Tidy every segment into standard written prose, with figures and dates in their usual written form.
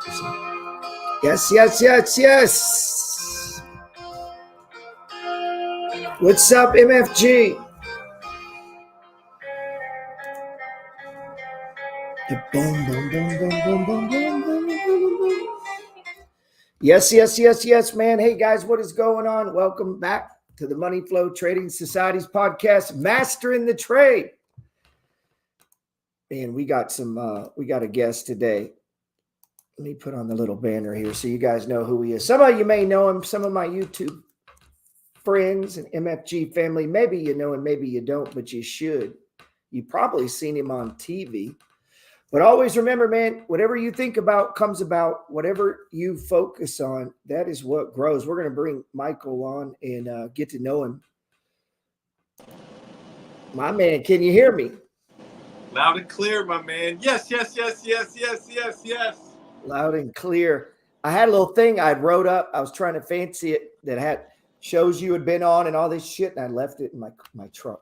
Yes, yes, yes, yes. What's up, MFG? Boom, boom, boom, boom, boom, boom, boom, boom, boom. Yes, yes, yes, yes, man. Hey, guys, what is going on? Welcome back to the Money Flow Trading Society's podcast, Mastering the Trade. And we got a guest today. Let me put on the little banner here so you guys know who he is. Some of you may know him, some of my YouTube friends and MFG family. Maybe you know him, maybe you don't, but you should. You've probably seen him on TV. But always remember, man, whatever you think about comes about. Whatever you focus on, that is what grows. We're going to bring Michael on and get to know him. My man, can you hear me? Loud and clear, my man. Yes, yes, yes, yes, yes, yes, yes. Loud and clear. I had a little thing I wrote up. I was trying to fancy it that had shows you had been on and all this shit, and I left it in my truck.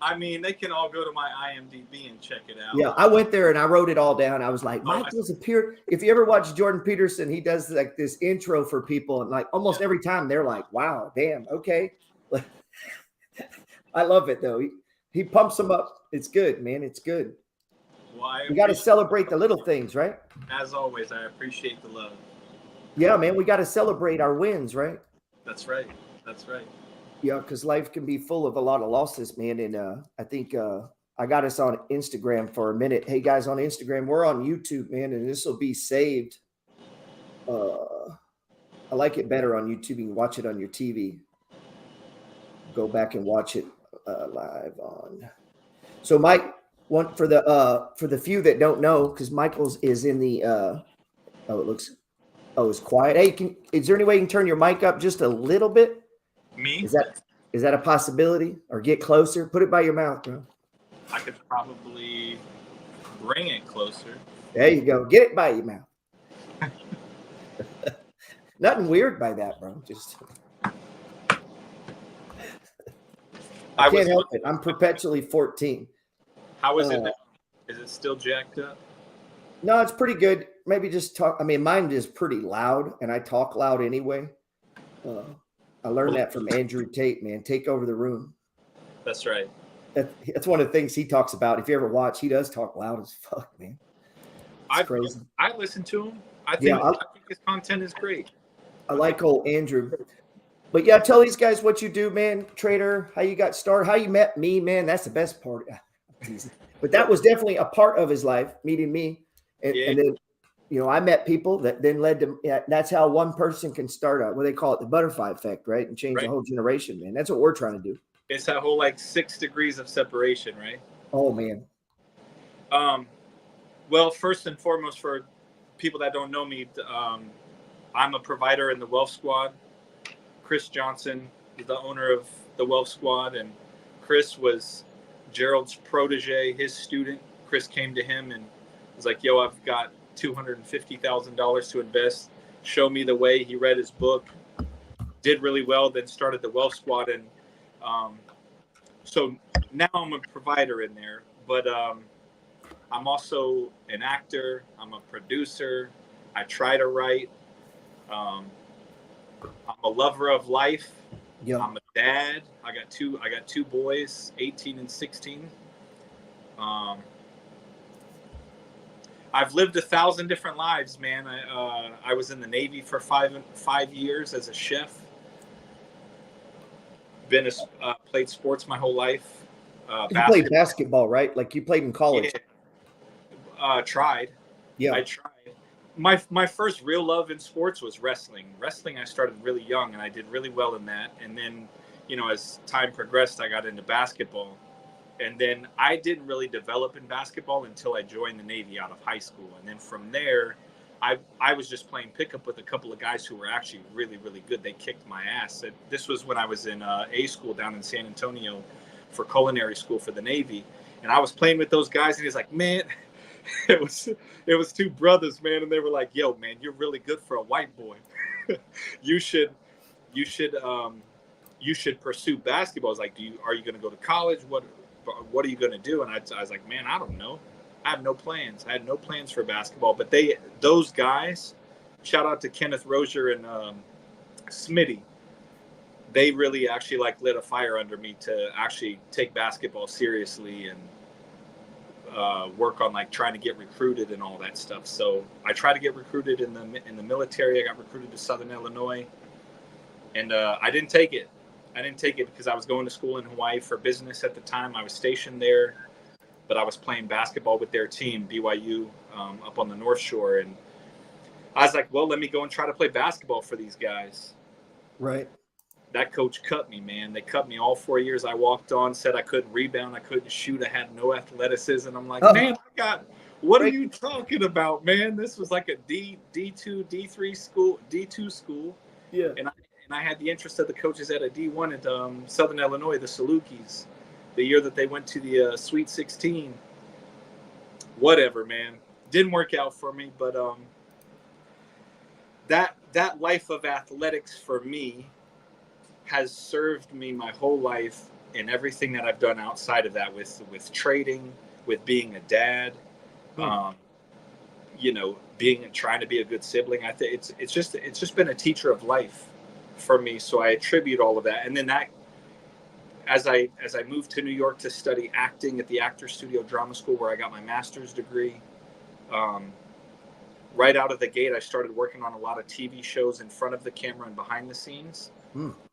I mean, they can all go to my IMDb and check it out. Yeah, I went there and I wrote it all down. I was like, Michael's appeared. If you ever watch Jordan Peterson, he does like this intro for people, and like almost every time they're like, wow, damn, okay. I love it though. He pumps them up. It's good, man. It's good. Well, we got to celebrate the little things, right? As always, I appreciate the love. Yeah, man, we got to celebrate our wins, right? That's right. That's right. Yeah, because life can be full of a lot of losses, man. And I think I got us on Instagram for a minute. Hey, guys, on Instagram, we're on YouTube, man, and this will be saved. I like it better on YouTube. You can watch it on your TV. Go back and watch it live on. So, Mike, one for the few that don't know, because Michael's is in the it's quiet. Hey, is there any way you can turn your mic up just a little bit? Me? Is that a possibility? Or get closer? Put it by your mouth, bro. I could probably bring it closer. There you go. Get it by your mouth. Nothing weird by that, bro. Just I can't help it. I'm perpetually 14. How is it now? Is it still jacked up? No, it's pretty good. Maybe just talk. I mean, mine is pretty loud, and I talk loud anyway. I learned that from Andrew Tate, man. Take over the room. That's right. That's one of the things he talks about. If you ever watch, he does talk loud as fuck, man. It's crazy. I listen to him. I think his content is great. I like old Andrew. But yeah, tell these guys what you do, man. Trader, how you got started, how you met me, man. That's the best part. But that was definitely a part of his life, meeting me. And then, you know, I met people that then led to, that's how one person can start what they call it, the butterfly effect, right? And change the whole generation, man. That's what we're trying to do. It's that whole like 6 degrees of separation, right? Oh, man. Well, first and foremost, for people that don't know me, I'm a provider in the Wealth Squad. Chris Johnson is the owner of the Wealth Squad, and Chris was Gerald's protege, his student. Chris came to him and was like, yo, I've got $250,000 to invest. Show me the way. He read his book, did really well, then started the Wealth Squad. And so now I'm a provider in there, but I'm also an actor. I'm a producer. I try to write. I'm a lover of life. Yep. I'm a dad. I got two boys, 18 and 16. I've lived 1,000 different lives, man. I was in the Navy for five years as a chef. Played sports my whole life. You played basketball, right? Like you played in college. Yeah. Tried. Yeah. I tried. My first real love in sports was wrestling. Wrestling, I started really young, and I did really well in that. And then, you know, as time progressed, I got into basketball. And then I didn't really develop in basketball until I joined the Navy out of high school. And then from there, I was just playing pickup with a couple of guys who were actually really, really good. They kicked my ass. This was when I was in A school down in San Antonio for culinary school for the Navy. And I was playing with those guys, and he's like, man, it was two brothers, man. And they were like, yo, man, you're really good for a white boy. you should pursue basketball. I was like, are you going to go to college? What are you going to do? And I was like, man, I don't know. I have no plans. I had no plans for basketball, but those guys, shout out to Kenneth Rozier and Smitty. They really actually like lit a fire under me to actually take basketball seriously and work on like trying to get recruited and all that stuff. So I tried to get recruited in the military. I got recruited to Southern Illinois, and I didn't take it. I didn't take it because I was going to school in Hawaii for business at the time. I was stationed there, but I was playing basketball with their team, BYU, up on the North Shore, and I was like, well, let me go and try to play basketball for these guys. Right. That coach cut me, man. They cut me all 4 years. I walked on, said I couldn't rebound, I couldn't shoot, I had no athleticism. I'm like, man, what are you talking about, man? This was like a D2, D3 school, D2 school. Yeah. And I had the interest of the coaches at a D1 at Southern Illinois, the Salukis, the year that they went to the Sweet 16. Whatever, man. Didn't work out for me, but that life of athletics for me has served me my whole life in everything that I've done outside of that, with trading, with being a dad, trying to be a good sibling. I think it's just been a teacher of life for me. So I attribute all of that. And then that, as I moved to New York to study acting at the Actors Studio Drama School, where I got my master's degree, right out of the gate, I started working on a lot of TV shows in front of the camera and behind the scenes.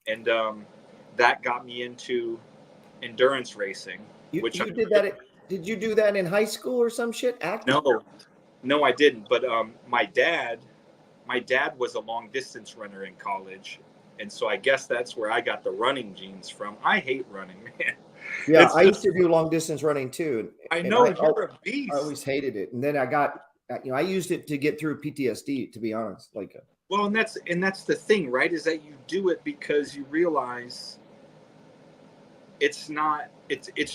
And that got me into endurance racing. Did you do that in high school or some shit? Acting? No, I didn't. But my dad was a long distance runner in college, and so I guess that's where I got the running genes from. I hate running, man. Yeah, I used to do long distance running too. I know, you're a beast. I always hated it, and then I used it to get through PTSD. To be honest, well, and that's the thing, right? Is that you do it because you realize it's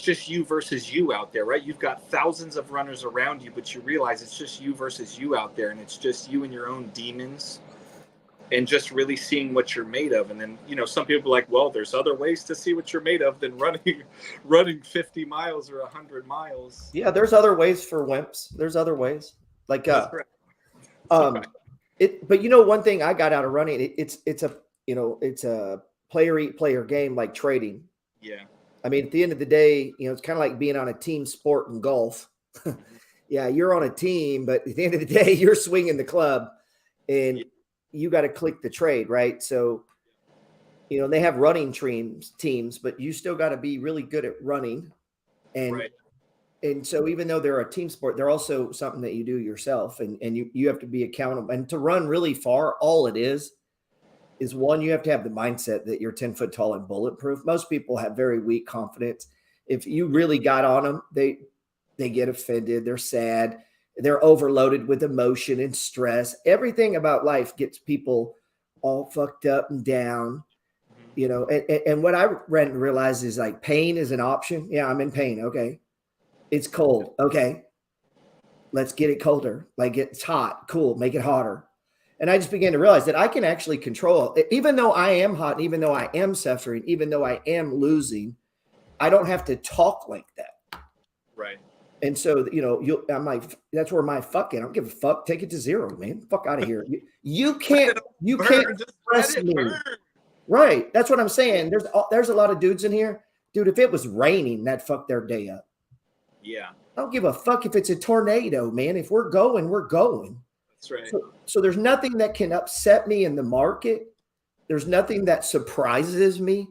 just you versus you out there, right? You've got thousands of runners around you, but you realize it's just you versus you out there, and it's just you and your own demons, and just really seeing what you're made of. And then, some people are like, well, there's other ways to see what you're made of than running 50 miles or 100 miles. Yeah, there's other ways for wimps. There's other ways. That's right. But one thing I got out of running, it's a player eat player game, like trading. Yeah. I mean, at the end of the day, it's kind of like being on a team sport in golf. Yeah, you're on a team, but at the end of the day, you're swinging the club, and you got to click the trade, right? So, they have running teams, but you still got to be really good at running. And right. And so even though they're a team sport, they're also something that you do yourself, and you have to be accountable. And to run really far, all it is one, you have to have the mindset that you're 10 foot tall and bulletproof. Most people have very weak confidence. If you really got on them, they get offended. They're sad. They're overloaded with emotion and stress. Everything about life gets people all fucked up and down, and what I realized is like pain is an option. Yeah, I'm in pain. Okay. It's cold. Okay. Let's get it colder. Like it's hot. Cool. Make it hotter. And I just began to realize that I can actually control, even though I am hot, and even though I am suffering, even though I am losing, I don't have to talk like that. Right. And so, I'm like, that's where my fuck it. I don't give a fuck. Take it to zero, man. Fuck out of here. You can't press me. Right. That's what I'm saying. There's a lot of dudes in here. Dude, if it was raining, that fucked their day up. Yeah. I don't give a fuck if it's a tornado, man. If we're going, we're going. That's right. So there's nothing that can upset me in the market. There's nothing that surprises me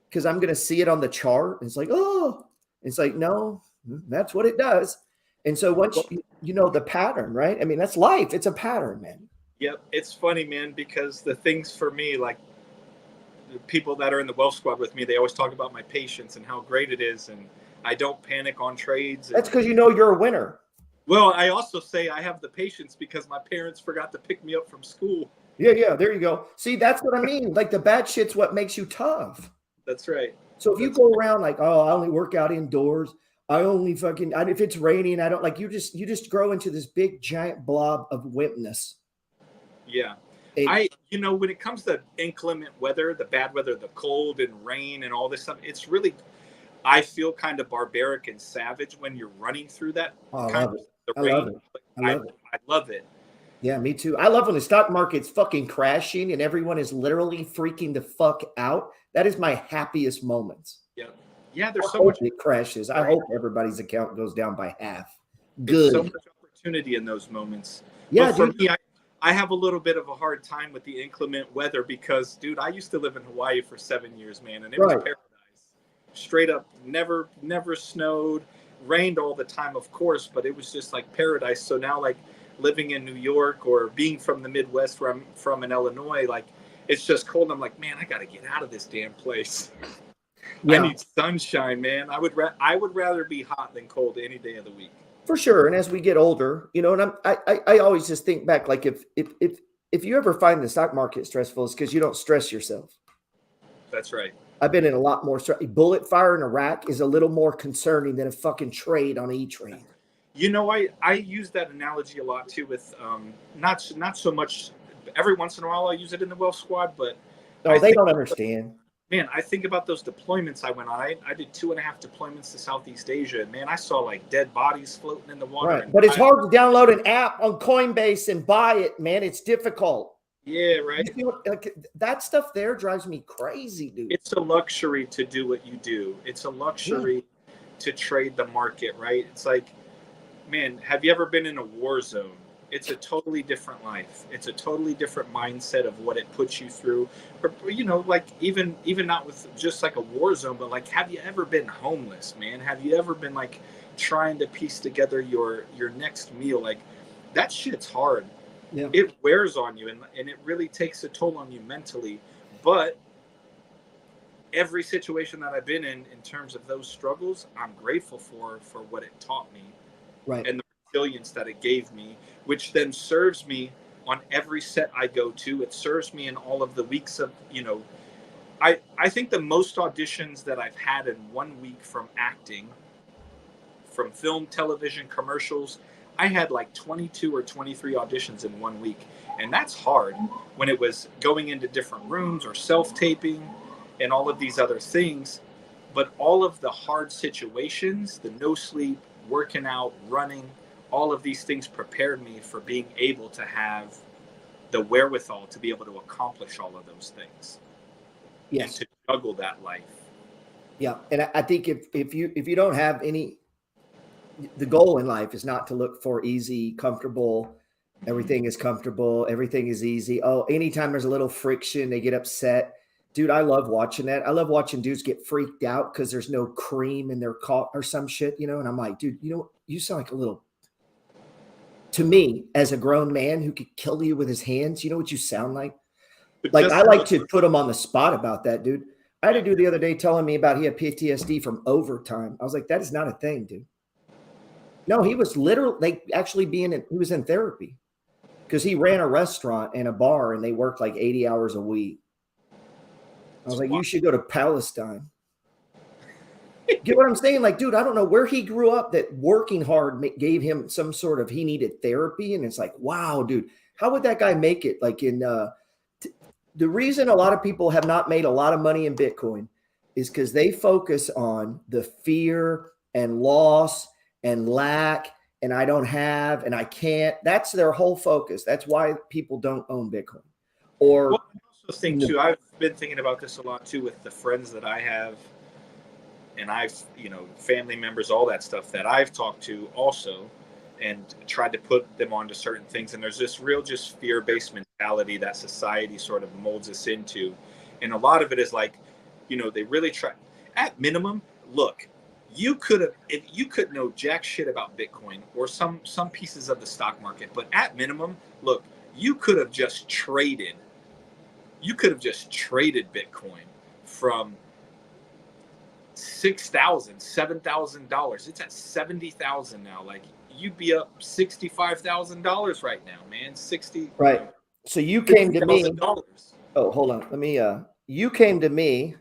because I'm going to see it on the chart. It's like, oh, it's like, no, that's what it does. And so once you know the pattern, right? I mean, that's life. It's a pattern, man. Yep. It's funny, man, because the things for me, like the people that are in the Wealth Squad with me, they always talk about my patience and how great it is. And I don't panic on trades. That's because you're a winner. Well, I also say I have the patience because my parents forgot to pick me up from school. Yeah, there you go. See, that's what I mean. Like the bad shit's what makes you tough. That's right. So if you go around like, oh, I only work out indoors. I only if it's raining, I don't like, you just grow into this big giant blob of wimpness. Yeah. When it comes to inclement weather, the bad weather, the cold and rain and all this stuff, it's really, I feel kind of barbaric and savage when you're running through that Oh, I kind love of it. the I love rain. it. But I love it. I love it. Yeah, me too. I love when the stock market's fucking crashing and everyone is literally freaking the fuck out. That is my happiest moments. Yeah. Yeah, I there's so hope much it crashes. I hope everybody's account goes down by half. It's so Good. much opportunity in those moments. Yeah, But for dude. me, I have a little bit of a hard time with the inclement weather because, dude, I used to live in Hawaii for 7 years, man, and it was Right. paradise. Straight up, never snowed, rained all the time, of course, but it was just like paradise. So now, like living in New York or being from the Midwest, where I'm from in Illinois, like it's just cold. I'm like, man, I got to get out of this damn place. I Yeah, need sunshine, man. I would rather be hot than cold any day of the week. for sure. And as we get older, you know, and I always just think back, like if you ever find the stock market stressful, it's because you don't stress yourself. That's right. I've been in a lot more. Bullet fire in Iraq is a little more concerning than a fucking trade on E-Trade. You know, I use that analogy a lot too with not so much. Every once in a while, I use it in the Wealth Squad, but Oh, they don't understand. Man, I think about those deployments I went on. I did 2.5 deployments to Southeast Asia, and man, I saw like dead bodies floating in the water. Right, but it's hard to download an app on Coinbase and buy it, man. It's difficult. Yeah, right. You know, like, that stuff there drives me crazy, dude. It's a luxury to do what you do. It's a luxury to trade the market, right? It's like, man, have you ever been in a war zone? It's a totally different life. It's a totally different mindset of what it puts you through. Or, you know, like even not with just like a war zone, but like, have you ever been homeless, man? Have you ever been like trying to piece together your next meal? Like that shit's hard. Yeah. It wears on you, and it really takes a toll on you mentally. But every situation that I've been in terms of those struggles, I'm grateful for what it taught me. Right. And the resilience that it gave me, which then serves me on every set I go to. It serves me in all of the weeks of, you know, I think the most auditions that I've had in 1 week from acting, from film, television, commercials, I had like 22 or 23 auditions in 1 week. And that's hard when it was going into different rooms or self-taping and all of these other things. But all of the hard situations, the no sleep, working out, running, all of these things prepared me for being able to have the wherewithal to be able to accomplish all of those things. Yes. And to juggle that life. Yeah. And I think if you don't have any, the goal in life is not to look for easy, comfortable, everything is comfortable, everything is easy. Oh, anytime there's a little friction, they get upset. Dude, I love watching that. I love watching dudes get freaked out because there's no cream in their coffee or some shit, you know? And I'm like, dude, you know, you sound like a little, to me, as a grown man who could kill you with his hands, you know what you sound like? Like, I like to put him on the spot about that, dude. I had a dude the other day telling me about he had PTSD from overtime. I was like, that is not a thing, dude. No, he was literally he was in therapy because he ran a restaurant and a bar and they worked like 80 hours a week. I was like, you should go to Palestine. Get what I'm saying? Like, dude, I don't know where he grew up that working hard gave him some sort of, he needed therapy. And it's like, wow, dude, how would that guy make it? Like the reason a lot of people have not made a lot of money in Bitcoin is because they focus on the fear and loss and lack, and I don't have, and I can't. That's their whole focus. That's why people don't own Bitcoin. Or well, I also think too, I've been thinking about this a lot too with the friends that I have, and I've, you know, family members, all that stuff that I've talked to also, and tried to put them onto certain things. And there's this real just fear-based mentality that society sort of molds us into. And a lot of it is like, you know, they really try. At minimum, look, you could have, if you could know jack shit about Bitcoin or some pieces of the stock market, but at minimum, look, you could have just traded Bitcoin from $6,000, $7,000. It's at $70,000 now. Like, you'd be up $65,000 right now, man. 60. Right. So you came to me. $60,000. Oh, hold on. Let me. You came to me,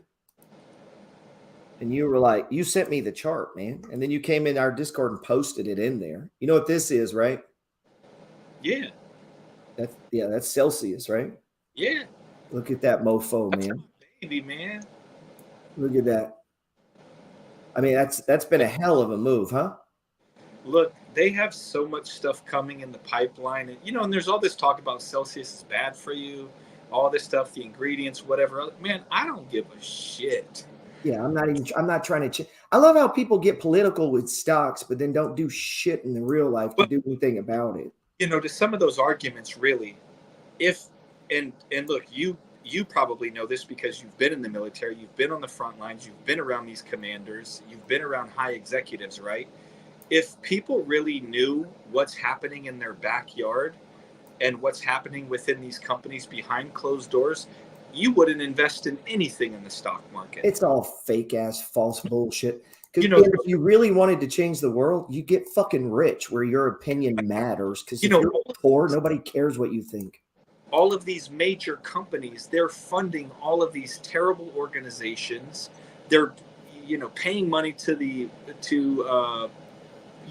and you were like, you sent me the chart, man, and then you came in our Discord and posted it in there. You know what this is, right? Yeah. That's Celsius, right? Yeah. Look at that mofo, That's man. a baby, man. Look at that. I mean, that's been a hell of a move, huh? Look, they have so much stuff coming in the pipeline, and and there's all this talk about Celsius is bad for you, all this stuff, the ingredients, whatever. Man, I don't give a shit. Yeah, I'm not trying to. I love how people get political with stocks, but then don't do shit in the real life to But do anything about it. to some of those arguments, really, if and look, you probably know this because you've been in the military, you've been on the front lines, you've been around these commanders, you've been around high executives, right? If people really knew what's happening in their backyard and what's happening within these companies behind closed doors, you wouldn't invest in anything in the stock market. It's all fake ass, false bullshit. Because You know, if you really wanted to change the world, you get fucking rich where your opinion matters. Because if you're poor, nobody cares what you think. All of these major companies, they're funding all of these terrible organizations. They're, paying money to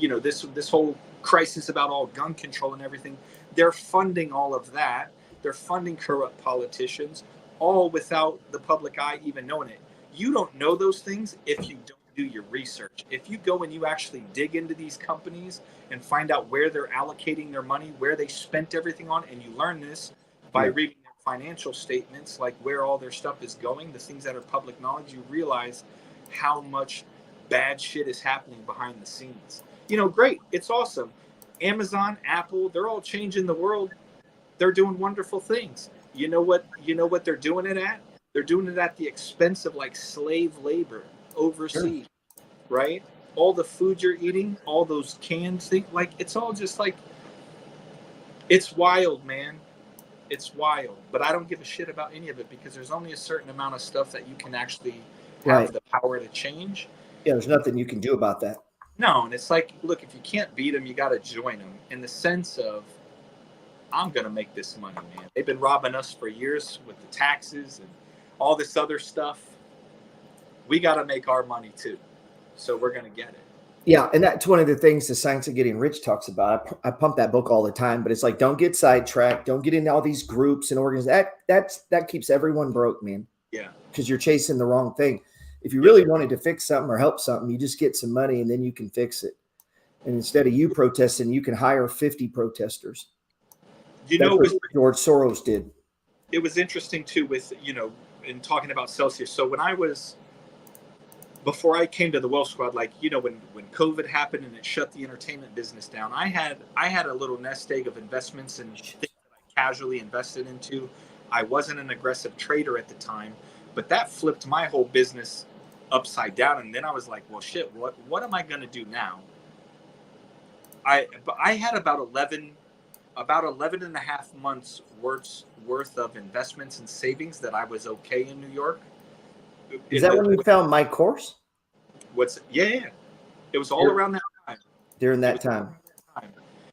this whole crisis about all gun control and everything. They're funding all of that. They're funding corrupt politicians, all without the public eye even knowing it. You don't know those things if you don't do your research. If you go and you actually dig into these companies and find out where they're allocating their money, where they spent everything on, and you learn this by reading their financial statements, like where all their stuff is going, the things that are public knowledge, you realize how much bad shit is happening behind the scenes. Great. It's awesome. Amazon, Apple, they're all changing the world. They're doing wonderful things. You know what they're doing it at? They're doing it at the expense of like slave labor overseas, right? All the food you're eating, all those cans, like it's all just like, it's wild, man. It's wild. But I don't give a shit about any of it because there's only a certain amount of stuff that you can actually have the power to change. Yeah, there's nothing you can do about that. No, and it's like, look, if you can't beat them, you got to join them in the sense of, I'm going to make this money, man. They've been robbing us for years with the taxes and all this other stuff. We got to make our money too. So we're going to get it. Yeah, and that's one of the things the Science of Getting Rich talks about. I pump that book all the time, but it's like, don't get sidetracked. Don't get into all these groups and organizations. That keeps everyone broke, man. Yeah. Because you're chasing the wrong thing. If you really wanted to fix something or help something, you just get some money and then you can fix it. And instead of you protesting, you can hire 50 protesters. That's what George Soros did. It was interesting too with, in talking about Celsius. So before I came to the Wealth Squad, like, when COVID happened and it shut the entertainment business down, I had a little nest egg of investments and things that I casually invested into. I wasn't an aggressive trader at the time, but that flipped my whole business upside down. And then I was like, well, shit, what am I going to do now? I had about 11 and a half months worth of investments and savings that I was okay in New York. Is that when you found my course? Yeah. It was all around that time. During that time.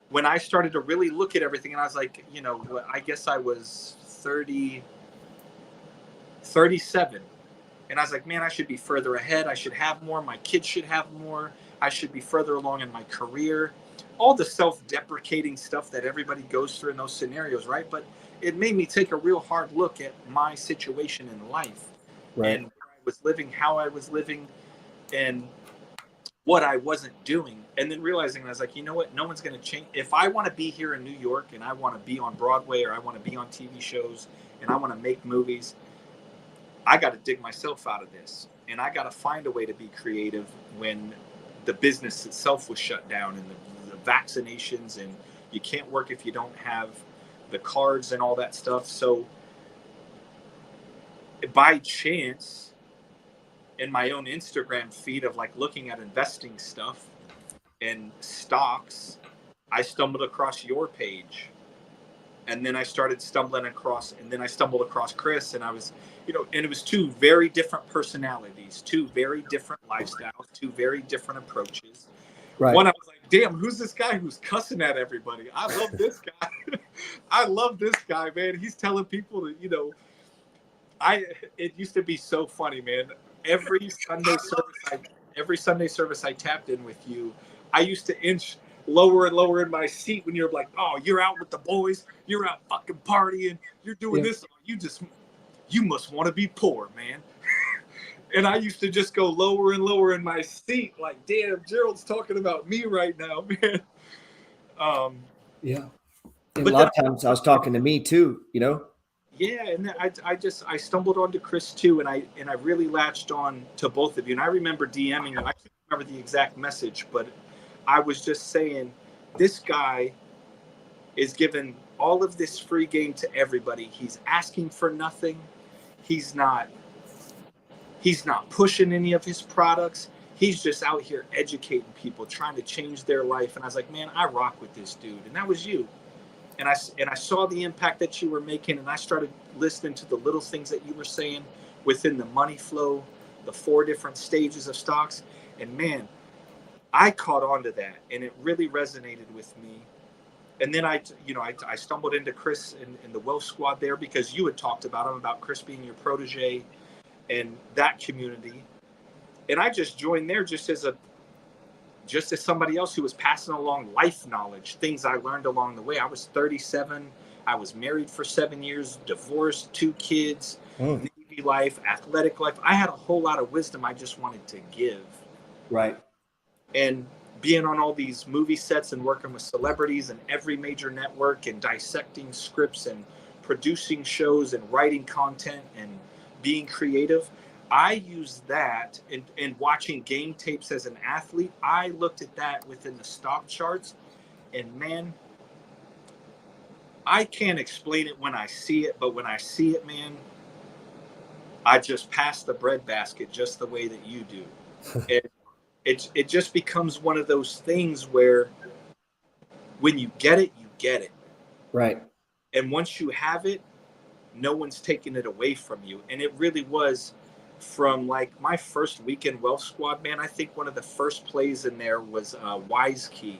When I started to really look at everything, and I was like, I guess I was 37. And I was like, man, I should be further ahead. I should have more. My kids should have more. I should be further along in my career. All the self-deprecating stuff that everybody goes through in those scenarios, right? But it made me take a real hard look at my situation in life. Right. And where I was living, how I was living, and what I wasn't doing. And then realizing, I was like, you know what? No one's going to change. If I want to be here in New York and I want to be on Broadway or I want to be on TV shows and I want to make movies, I got to dig myself out of this. And I got to find a way to be creative when the business itself was shut down and the vaccinations and you can't work if you don't have the cards and all that stuff. So by chance, in my own Instagram feed of like looking at investing stuff and stocks, I stumbled across your page. And then I started stumbling across, and then I stumbled across Chris, and I was, and it was two very different personalities, two very different lifestyles, two very different approaches. Right. One, I was like, damn, who's this guy who's cussing at everybody? I love this guy. I love this guy, man. He's telling people that, it used to be so funny, man. Every Sunday service I tapped in with you, I used to inch lower and lower in my seat when you're like, oh, you're out with the boys, you're out fucking partying, you're doing this. You must want to be poor, man. And I used to just go lower and lower in my seat, like, damn, Gerald's talking about me right now, man. Yeah. And a lot of times I was talking to me too, you know? Yeah, and then I stumbled onto Chris too, and I really latched on to both of you. And I remember DMing you. I can't remember the exact message, but I was just saying, this guy is giving all of this free game to everybody. He's asking for nothing. He's not pushing any of his products. He's just out here educating people, trying to change their life. And I was like, man, I rock with this dude. And that was you. And I saw the impact that you were making, and I started listening to the little things that you were saying within the money flow, the 4 different stages of stocks. And man, I caught on to that, and it really resonated with me. And then I stumbled into Chris in the Wealth Squad there, because you had talked about him, about Chris being your protege and that community. And I just joined there just as somebody else who was passing along life knowledge, things I learned along the way. I was 37. I was married for 7 years, divorced, 2 kids, Navy life, athletic life. I had a whole lot of wisdom I just wanted to give. Right. And being on all these movie sets and working with celebrities and every major network and dissecting scripts and producing shows and writing content and being creative, I used that and watching game tapes as an athlete. I looked at that within the stock charts, and man, I can't explain it when I see it, but when I see it, man, I just pass the breadbasket just the way that you do. And it just becomes one of those things where when you get it, you get it. Right. And once you have it, no one's taking it away from you. And it really was from like my first weekend Wealth Squad, man. I think one of the first plays in there was Wise Key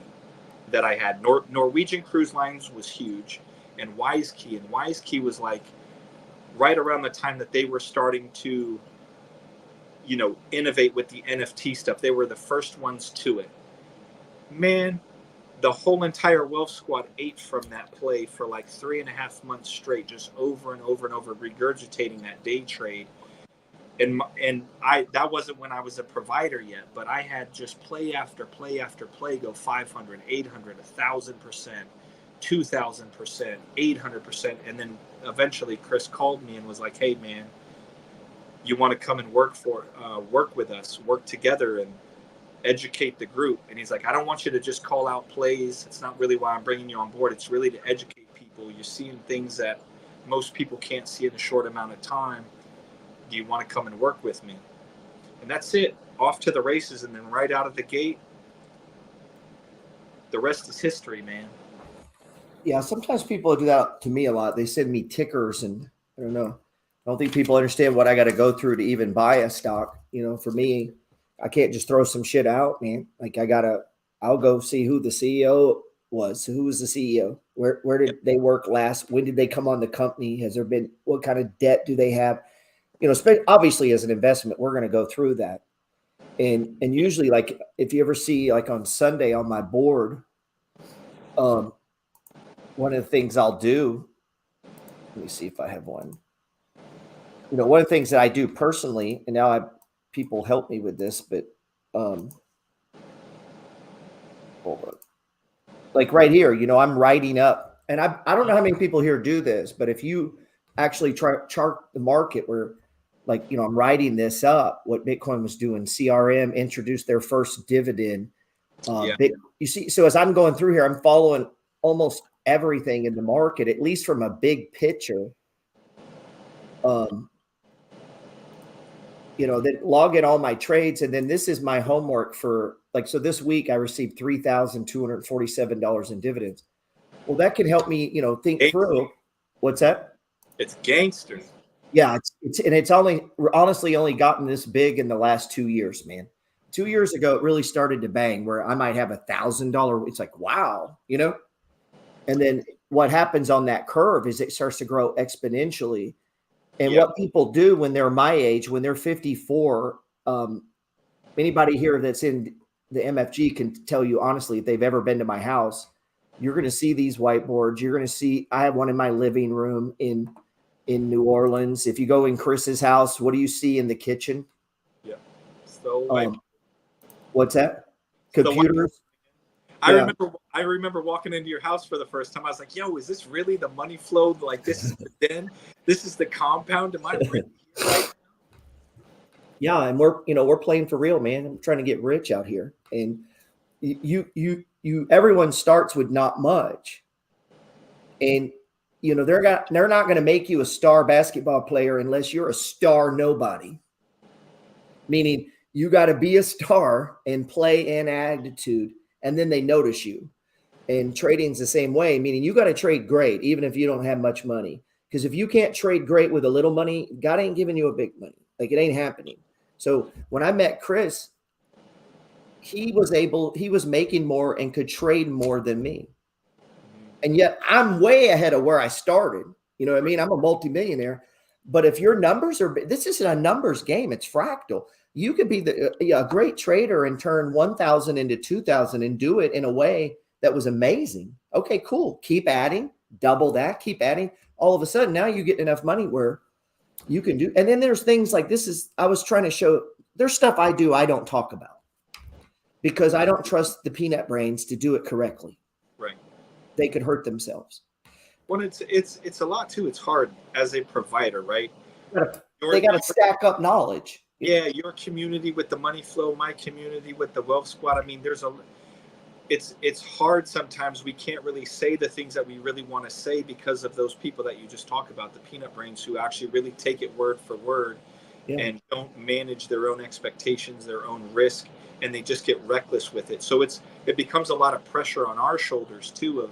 that I had. Norwegian Cruise Lines was huge, and Wise Key was like right around the time that they were starting to, you know, innovate with the NFT stuff. They were the first ones to it. Man, the whole entire Wealth Squad ate from that play for like 3.5 months straight, just over and over and over, regurgitating that day trade. And that wasn't when I was a provider yet, but I had just play after play after play go 500, 800, 1,000%, 2,000%, 800%. And then eventually Chris called me and was like, hey, man, you want to come and work with us, work together and educate the group. And he's like, I don't want you to just call out plays. It's not really why I'm bringing you on board. It's really to educate people. You're seeing things that most people can't see in a short amount of time. Do you want to come and work with me? And that's it. Off to the races. And then right out of the gate, the rest is history, man. Yeah. Sometimes people do that to me a lot. They send me tickers, and I don't know. I don't think people understand what I got to go through to even buy a stock. You know, for me, I can't just throw some shit out, man. Like I'll go see who the CEO was. Who was the CEO? Where did they work last? When did they come on the company? Has there been, what kind of debt do they have? You know, obviously as an investment, we're going to go through that. And usually, like if you ever see like on Sunday on my board, one of the things I'll do, let me see if I have one. You know, one of the things that I do personally, and now people help me with this, but hold on. Like right here, you know, I'm writing up, and I don't know how many people here do this, but if you actually chart the market where, like, you know, I'm writing this up, what Bitcoin was doing, CRM introduced their first dividend. You see, so as I'm going through here, I'm following almost everything in the market, at least from a big picture. You know, then log in all my trades. And then this is my homework for like, so this week I received $3,247 in dividends. Well, that can help me, you know, think through. What's that? It's gangster. Yeah. It's honestly only gotten this big in the last 2 years, man. 2 years ago, it really started to bang where I might have $1,000. It's like, wow, you know? And then what happens on that curve is it starts to grow exponentially. And what people do when they're my age, when they're 54, anybody here that's in the MFG can tell you honestly, if they've ever been to my house, you're going to see these whiteboards. You're going to see, I have one in my living room in New Orleans. If you go in Chris's house, what do you see in the kitchen? the old white. What's that? The white. Computers. I remember walking into your house for the first time. I was like, "Yo, is this really the money flow? Like, this is the den. This is the compound. Am I really here right now?" Yeah, and we're playing for real, man. I'm trying to get rich out here, and you everyone starts with not much, and they're not going to make you a star basketball player unless you're a star nobody. Meaning you got to be a star and play and attitude, and then they notice you. And trading's the same way, meaning you got to trade great, even if you don't have much money. Because if you can't trade great with a little money, God ain't giving you a big money. Like, it ain't happening. So when I met Chris, he was making more and could trade more than me. And yet I'm way ahead of where I started. You know what I mean? I'm a multimillionaire. But if your numbers this isn't a numbers game, it's fractal. You could be a great trader and turn 1,000 into 2,000 and do it in a way that was amazing. Okay, cool. Keep adding, double that, keep adding. All of a sudden, now you get enough money where you can do. And then there's things like I was trying to show, there's stuff I do I don't talk about because I don't trust the peanut brains to do it correctly. Right. They could hurt themselves. Well, it's a lot too. It's hard as a provider, right? They got to stack up knowledge. Yeah, your community with the money flow, my community with the wealth squad. I mean, it's hard sometimes. We can't really say the things that we really want to say because of those people that you just talk about, the peanut brains who actually really take it word for word and don't manage their own expectations, their own risk, and they just get reckless with it. So it becomes a lot of pressure on our shoulders too of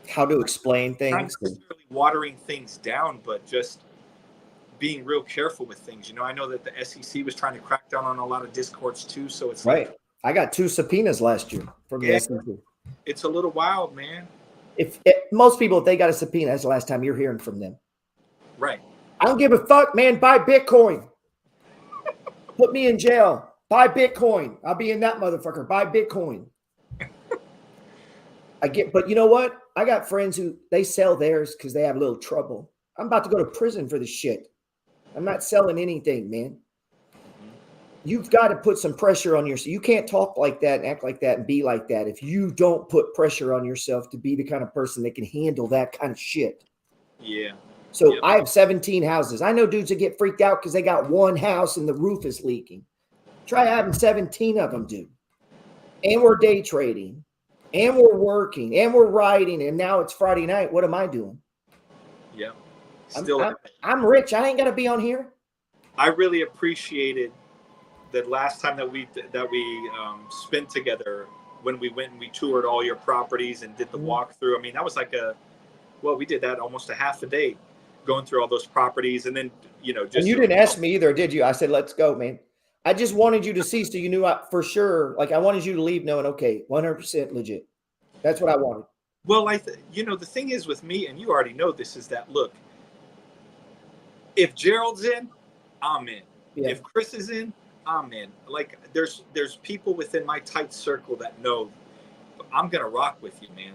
how to explain things. Not necessarily watering things down, but just being real careful with things. I know that the SEC was trying to crack down on a lot of discords too. So it's right. I got 2 subpoenas last year from the SEC. It's a little wild, man. If most people, if they got a subpoena, that's the last time you're hearing from them. Right. I don't give a fuck, man. Buy Bitcoin. Put me in jail. Buy Bitcoin. I'll be in that motherfucker. Buy Bitcoin. But you know what? I got friends who they sell theirs because they have a little trouble. I'm about to go to prison for this shit. I'm not selling anything, man. You've got to put some pressure on yourself. You can't talk like that and act like that and be like that if you don't put pressure on yourself to be the kind of person that can handle that kind of shit. Yeah. So I have 17 houses. I know dudes that get freaked out because they got one house and the roof is leaking. Try having 17 of them, dude. And we're day trading. And we're working. And we're writing. And now it's Friday night. What am I doing? Yeah. I'm rich. I ain't got to be on here. I really appreciated the last time that we spent together when we went and we toured all your properties and did the walkthrough. I mean, that was like we did that almost a half a day going through all those properties. And then, just. And you didn't ask me either, did you? I said, let's go, man. I just wanted you to see so you knew for sure. Like, I wanted you to leave knowing, okay, 100% legit. That's what I wanted. Well, the thing is with me, and you already know this, is that, look, if Gerald's in, I'm in. Yeah. If Chris is in, I'm in. Like, there's people within my tight circle that know I'm gonna rock with you, man.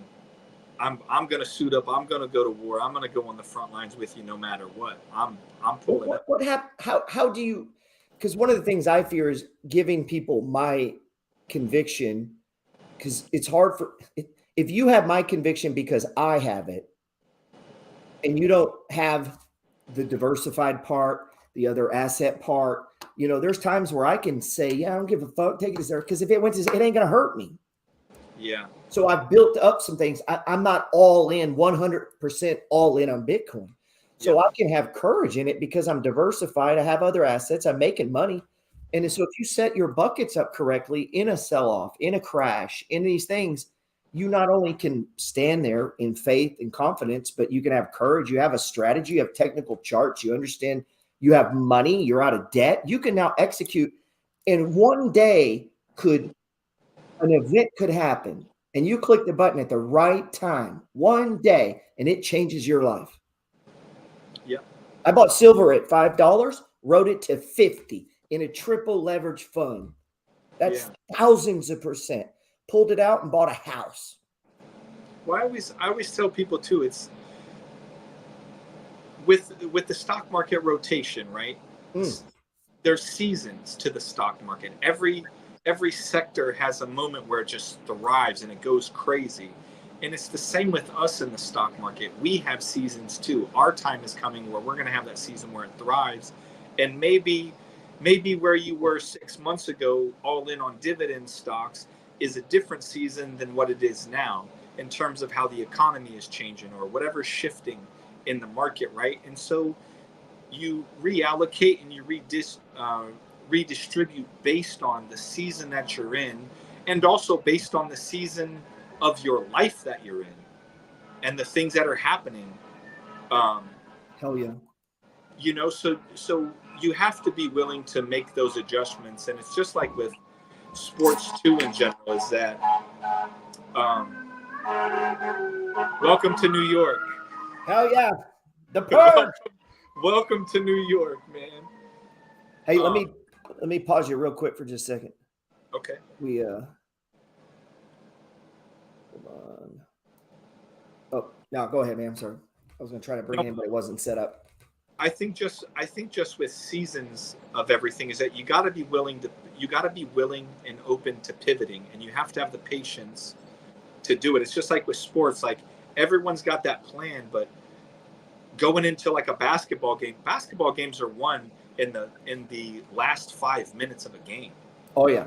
I'm gonna suit up. I'm gonna go to war. I'm gonna go on the front lines with you no matter what. I'm pulling up. What happened? How do you? Because one of the things I fear is giving people my conviction, because it's hard if you have my conviction because I have it, and you don't have the diversified part, the other asset part. There's times where I can say, yeah, I don't give a fuck, take it as there, because if it went to, it ain't gonna hurt me. Yeah. So I've built up some things. I'm not all in, 100% all in on Bitcoin. So I can have courage in it because I'm diversified. I have other assets. I'm making money. And so if you set your buckets up correctly in a sell-off, in a crash, in these things, you not only can stand there in faith and confidence, but you can have courage. You have a strategy, you have technical charts, you understand, you have money, you're out of debt. You can now execute. And one day an event could happen and you click the button at the right time, one day, and it changes your life. Yeah. I bought silver at $5, wrote it to 50 in a triple leverage fund. That's thousands of %. Pulled it out and bought a house. Well, I always tell people too, it's with the stock market rotation, right? there's seasons to the stock market. Every sector has a moment where it just thrives and it goes crazy. And it's the same with us in the stock market. We have seasons too. Our time is coming where we're going to have that season where it thrives. And maybe where you were 6 months ago, all in on dividend stocks, is a different season than what it is now in terms of how the economy is changing or whatever's shifting in the market, right? And so you reallocate and you redistribute based on the season that you're in, and also based on the season of your life that you're in and the things that are happening. Hell yeah. You know, so you have to be willing to make those adjustments. And it's just like with sports too in general, is that welcome to New York. Hell yeah. The purge. Welcome to New York, man. Hey, let me pause you real quick for just a second. Okay. We hold on. Oh, no, go ahead, man. I'm sorry. I was gonna try to bring in, but it wasn't set up. I think just with seasons of everything is that you got to be willing and open to pivoting, and you have to have the patience to do it. It's just like with sports, like everyone's got that plan, but going into like a basketball games are won in the last 5 minutes of a game. Oh yeah.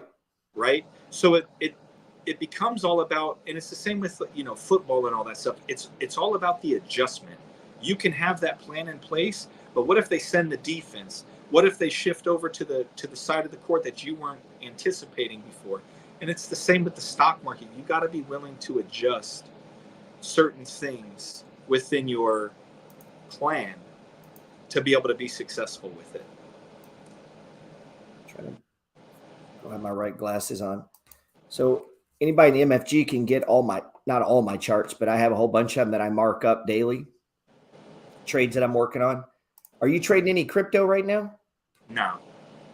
Right. So it becomes all about, and it's the same with, you know, football and all that stuff. It's all about the adjustment. You can have that plan in place, but what if they send the defense? What if they shift over to the side of the court that you weren't anticipating before? And it's the same with the stock market. You got to be willing to adjust certain things within your plan to be able to be successful with it. I don't have my right glasses on. So anybody in the MFG can get not all my charts, but I have a whole bunch of them that I mark up daily. Trades that I'm working on. Are you trading any crypto right now? No.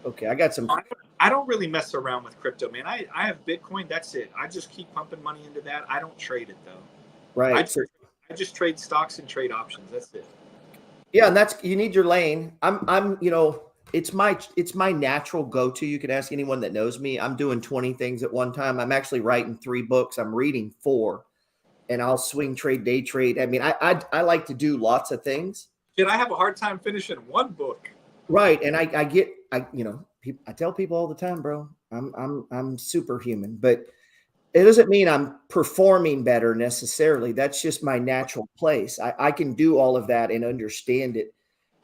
Okay, I got some. I don't really mess around with crypto, man. I have Bitcoin. That's it. I just keep pumping money into that. I don't trade it though. Right. I just trade stocks and trade options. That's it. Yeah, and you need your lane. I'm you know, it's my natural go-to. You can ask anyone that knows me. I'm doing 20 things at one time. I'm actually writing 3 books. I'm reading 4, and I'll swing trade, day trade. I mean, I like to do lots of things. Did I have a hard time finishing 1 book? Right, and I tell people all the time, bro, I'm superhuman, but it doesn't mean I'm performing better necessarily. That's just my natural place. I can do all of that and understand it.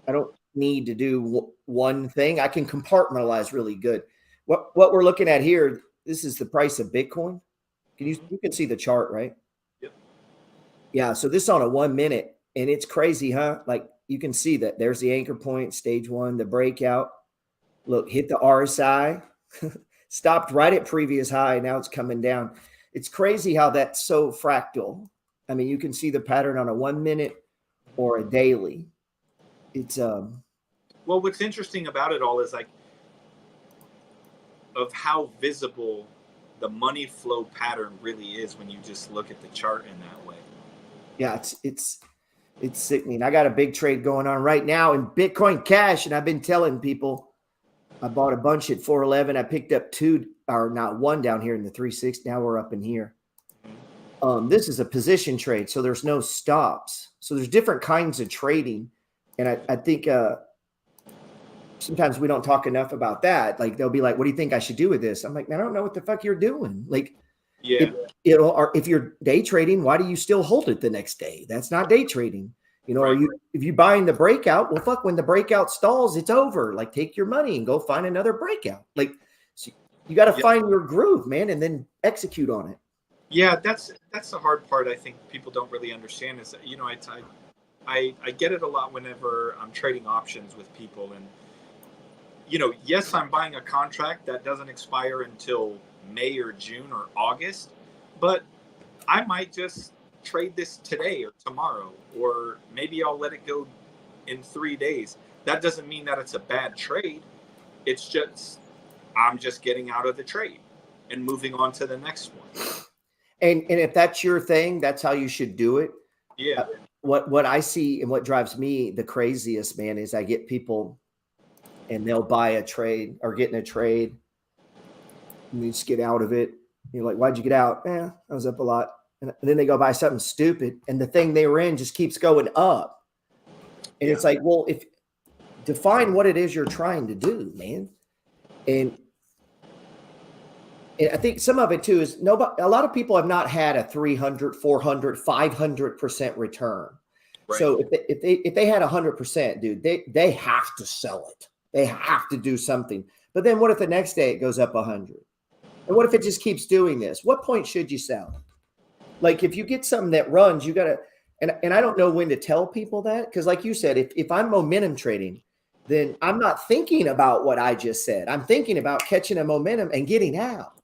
I don't need to do one thing. I can compartmentalize really good. What we're looking at here, this is the price of Bitcoin. You can see the chart, right? Yep. Yeah, so this is on a 1 minute, and it's crazy, huh? Like you can see that there's the anchor point, stage 1, the breakout. Look, hit the RSI, stopped right at previous high. Now it's coming down. It's crazy how that's so fractal. I mean, you can see the pattern on a 1 minute or a daily. It's well, what's interesting about it all is like of how visible the money flow pattern really is when you just look at the chart in that way. Yeah, it's sickening. I got a big trade going on right now in Bitcoin Cash, and I've been telling people I bought a bunch at 411. I picked up 2, or not 1 down here in the 360. Now we're up in here. This is a position trade, so there's no stops. So there's different kinds of trading, and I think sometimes we don't talk enough about that. Like they'll be like, "What do you think I should do with this?" I'm like, "Man, I don't know what the fuck you're doing." Like, yeah, if you're day trading, why do you still hold it the next day? That's not day trading. You know, right. if you buying the breakout, well, fuck, when the breakout stalls, it's over. Like, take your money and go find another breakout. Like, so you got to find your groove, man, and then execute on it. Yeah, that's the hard part. I think people don't really understand is that, you know, I get it a lot whenever I'm trading options with people, and you know, yes, I'm buying a contract that doesn't expire until May or June or August, but I might just trade this today or tomorrow, or maybe I'll let it go in 3 days. That doesn't mean that it's a bad trade. It's just I'm just getting out of the trade and moving on to the next one. And if that's your thing, that's how you should do it. Yeah. What I see and what drives me the craziest, man, is I get people and they'll buy a trade or get in a trade. And you just get out of it. You're like, why'd you get out? I was up a lot. And then they go buy something stupid, and the thing they were in just keeps going up. And it's like, well, if define what it is you're trying to do, man. And I think some of it too is a lot of people have not had a 300, 400, 500% return. Right. So if they had 100%, dude, they have to sell it. They have to do something. But then what if the next day it goes up 100? And what if it just keeps doing this? What point should you sell? Like if you get something that runs, you got to, and I don't know when to tell people that, because like you said, if I'm momentum trading, then I'm not thinking about what I just said. I'm thinking about catching a momentum and getting out.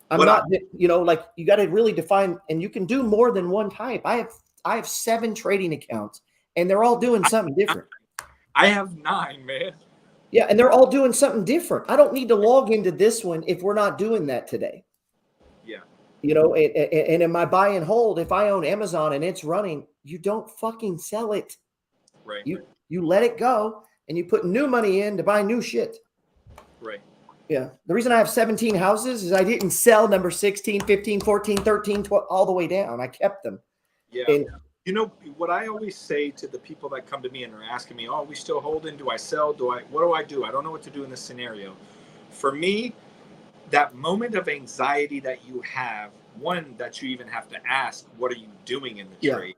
I'm not, like you got to really define, and you can do more than one type. I have 7 trading accounts, and they're all doing something different. I have 9, man. Yeah, and they're all doing something different. I don't need to log into this one if we're not doing that today. Yeah. And in my buy and hold, if I own Amazon and it's running, you don't fucking sell it. Right. You let it go, and you put new money in to buy new shit. Right. Yeah. The reason I have 17 houses is I didn't sell number 16, 15, 14, 13, 12, all the way down. I kept them. Yeah. And, what I always say to the people that come to me and are asking me, oh, we still holding? Do I sell? What do I do? I don't know what to do in this scenario. For me, that moment of anxiety that you have, one that you even have to ask, what are you doing in the trade?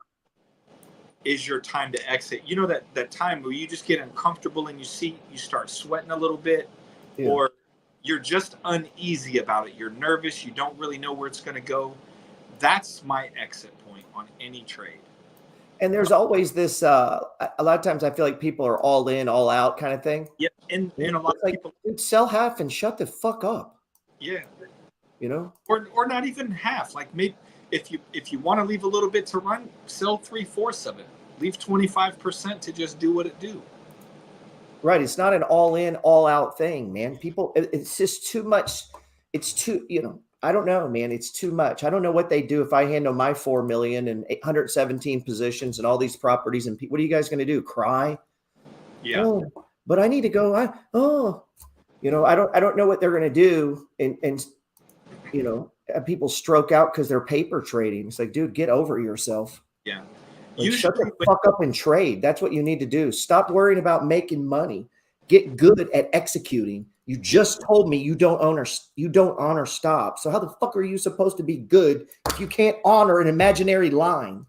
Is your time to exit. You know that time where you just get uncomfortable in your seat, you start sweating a little bit, or you're just uneasy about it. You're nervous. You don't really know where it's going to go. That's my exit point on any trade. And there's always this, a lot of times I feel like people are all in, all out kind of thing. Yeah. And a lot of people sell half and shut the fuck up. Yeah. Or not even half. Like maybe if you want to leave a little bit to run, sell 3/4 of it. Leave 25% to just do what it do. Right. It's not an all in, all out thing, man. People, it's just too much. It's too, I don't know, man. It's too much. I don't know what they do if I handle my 4 million and 817 positions and all these properties. And what are you guys going to do? Cry? Yeah. Oh, but I need to go. I don't know what they're going to do. And people stroke out because they're paper trading. It's like, dude, get over yourself. Yeah. Like, shut the fuck up and trade. That's what you need to do. Stop worrying about making money. Get good at executing. You just told me you don't honor stop. So how the fuck are you supposed to be good if you can't honor an imaginary line?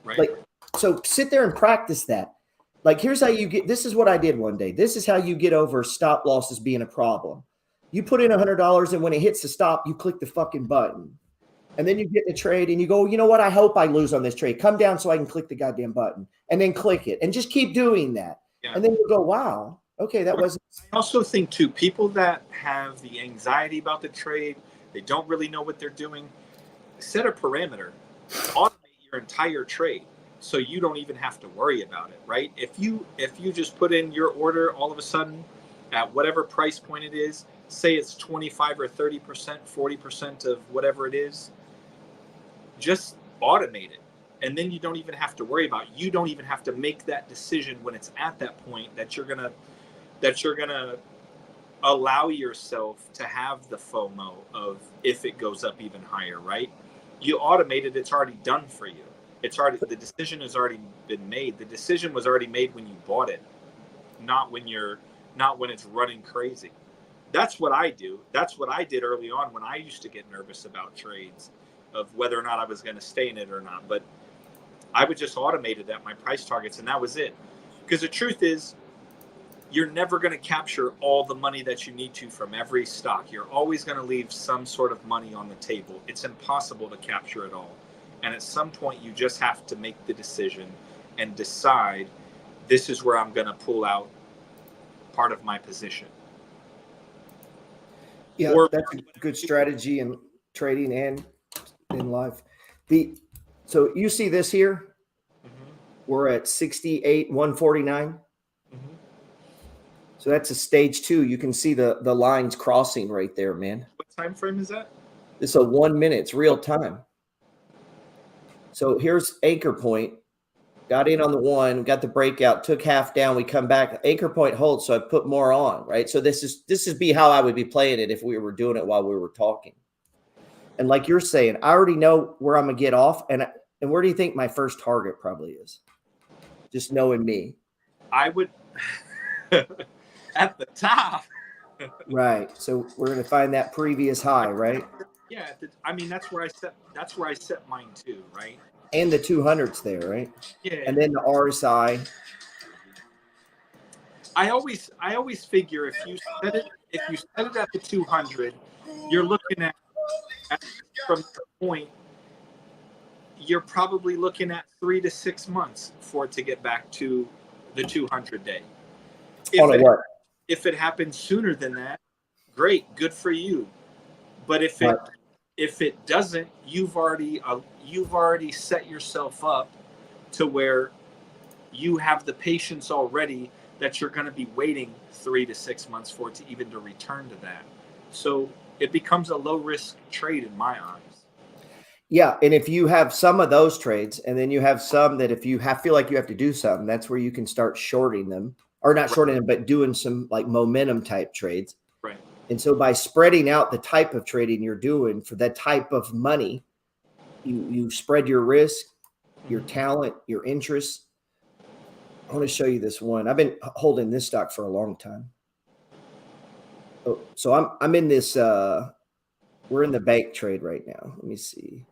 Right. Like, so sit there and practice that. Like, here's how you get. This is what I did one day. This is how you get over stop losses being a problem. You put in $100, and when it hits the stop, you click the fucking button. And then you get in a trade and you go, you know what? I hope I lose on this trade. Come down so I can click the goddamn button, and then click it and just keep doing that. Yeah. And then you go, wow, okay, that wasn't. I also think too, people that have the anxiety about the trade, they don't really know what they're doing. Set a parameter, automate your entire trade so you don't even have to worry about it, right? If you just put in your order all of a sudden at whatever price point it is, say it's 25 or 30%, 40% of whatever it is, just automate it. And then you don't even have to worry about it. You don't even have to make that decision when it's at that point that you're gonna allow yourself to have the FOMO of if it goes up even higher, right? You automate it, it's already done for you. The decision has already been made. The decision was already made when you bought it, not when it's running crazy. That's what I do. That's what I did early on when I used to get nervous about trades of whether or not I was going to stay in it or not. But I would just automate it at my price targets, and that was it. Because the truth is, you're never going to capture all the money that you need to from every stock. You're always going to leave some sort of money on the table. It's impossible to capture it all. And at some point, you just have to make the decision and decide, this is where I'm going to pull out part of my position. Yeah, that's a good strategy in trading and in life. So you see this here? Mm-hmm. We're at 68, 149. Mm-hmm. So that's a stage 2. You can see the lines crossing right there, man. What time frame is that? It's a 1 minute. It's real time. So here's anchor point. got in on the one, got the breakout, took half down. We come back, anchor point holds. So I put more on, right? So this is be how I would be playing it if we were doing it while we were talking. And like you're saying, I already know where I'm gonna get off. And where do you think my first target probably is? Just knowing me. I would at the top. Right. So we're gonna find that previous high, right? Yeah, I mean that's where I set mine too, right? And the 200s there, right? Yeah. And then the RSI. I always figure if you set it at the 200, you're looking at from the point, you're probably looking at 3 to 6 months for it to get back to the 200 day. If it happens sooner than that, great, good for you. But if it doesn't, you've already set yourself up to where you have the patience already that you're going to be waiting 3 to 6 months for it to even to return to that. So it becomes a low risk trade in my eyes. Yeah, and if you have some of those trades, and then you have some that if you feel like you have to do something, that's where you can start shorting them, or not shorting them, but doing some like momentum type trades. Right. And so by spreading out the type of trading you're doing for that type of money, you spread your risk, your talent, your interests. I want to show you this one. I've been holding this stock for a long time. Oh, so I'm in this. We're in the bank trade right now. Let me see.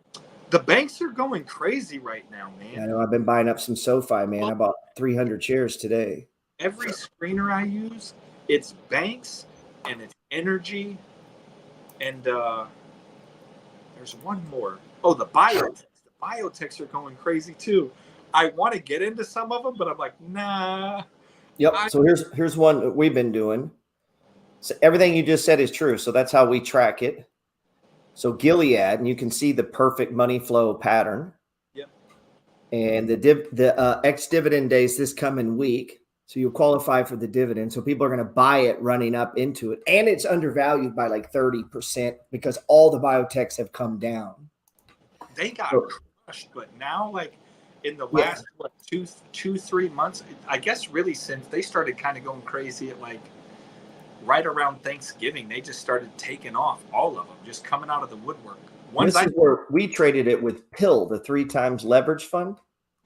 The banks are going crazy right now, man. I know. I've been buying up some SoFi, man. I bought 300 shares today. Every screener I use, it's banks and it's energy, and there's one more. Oh, the biotechs. The biotechs are going crazy too. I want to get into some of them, but I'm like, nah. Yep. So here's one that we've been doing. So everything you just said is true. So that's how we track it. So Gilead, and you can see the perfect money flow pattern. Yep. And the ex-dividend days this coming week. So you'll qualify for the dividend. So people are going to buy it running up into it. And it's undervalued by like 30% because all the biotechs have come down. They got crushed, but now like in the last 2-3 months, I guess really since they started kind of going crazy at like right around Thanksgiving, they just started taking off, all of them, just coming out of the woodwork. This is where we traded it with PIL, the 3 times leverage fund.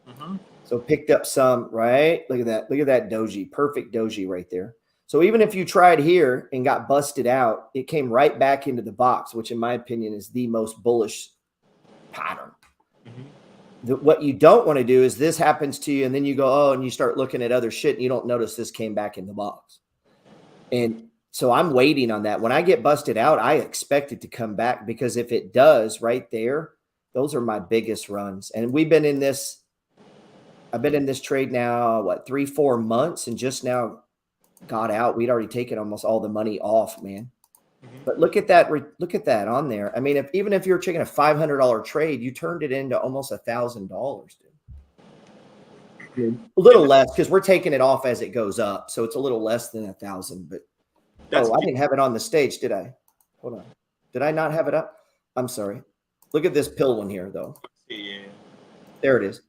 Mm-hmm. So picked up some, right? Look at that. Look at that doji, perfect doji right there. So even if you tried here and got busted out, it came right back into the box, which in my opinion is the most bullish pattern. Mm-hmm. What you don't want to do is this happens to you and then you go, oh, and you start looking at other shit and you don't notice this came back in the box. And so I'm waiting on that. When I get busted out, I expect it to come back because if it does right there, those are my biggest runs. And we've been in this, I've been in this trade now, 3-4 months, and just now got out. We'd already taken almost all the money off, man. Mm-hmm. But look at that. Look at that on there. I mean, even if you're taking a $500 trade, you turned it into almost $1,000, dude. A little less because we're taking it off as it goes up. So it's a little less than 1,000, but I didn't have it on the stage, did I? Hold on. Did I not have it up? I'm sorry. Look at this PIL one here, though. Yeah. There it is.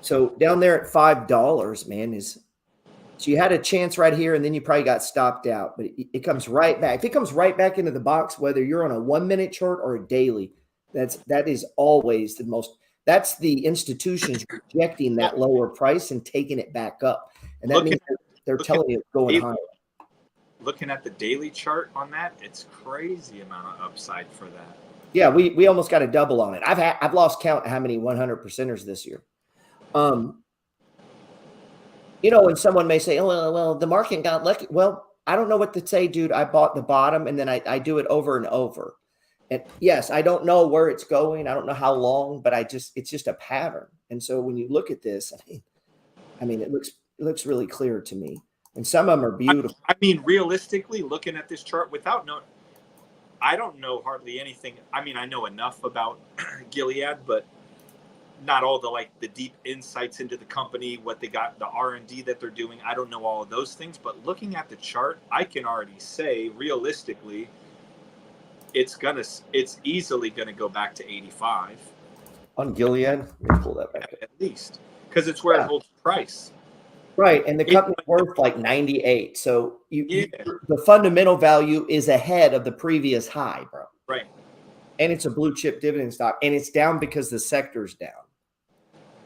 So down there at $5, man, so you had a chance right here, and then you probably got stopped out. But it comes right back. If it comes right back into the box, whether you're on a 1-minute chart or a daily, that is always the most. That's the institutions rejecting that lower price and taking it back up, and that means they're telling you it's going higher. Looking at the daily chart on that, it's crazy amount of upside for that. Yeah, we almost got a double on it. I've lost count how many 100%ers this year. And someone may say, oh, well, the market got lucky. Well, I don't know what to say, dude. I bought the bottom and then I do it over and over. And yes, I don't know where it's going. I don't know how long, but it's just a pattern. And so when you look at this, I mean, it looks really clear to me. And some of them are beautiful. I mean, realistically, looking at this chart I don't know hardly anything. I mean, I know enough about Gilead, but not all the deep insights into the company, what they got, the R&D that they're doing. I don't know all of those things, but looking at the chart, I can already say realistically, it's easily gonna go back to 85 on Gilead. Let me pull that back at least. because it's where it holds price. Right, and the company's worth like 98. So Yeah. the fundamental value is ahead of the previous high, bro. Right. And it's a blue chip dividend stock, and it's down because the sector's down.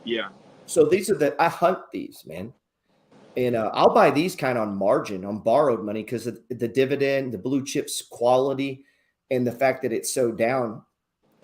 Yeah. So I hunt these, man. And I'll buy these kind on margin, on borrowed money, because of the dividend, the blue chips quality, and the fact that it's so down.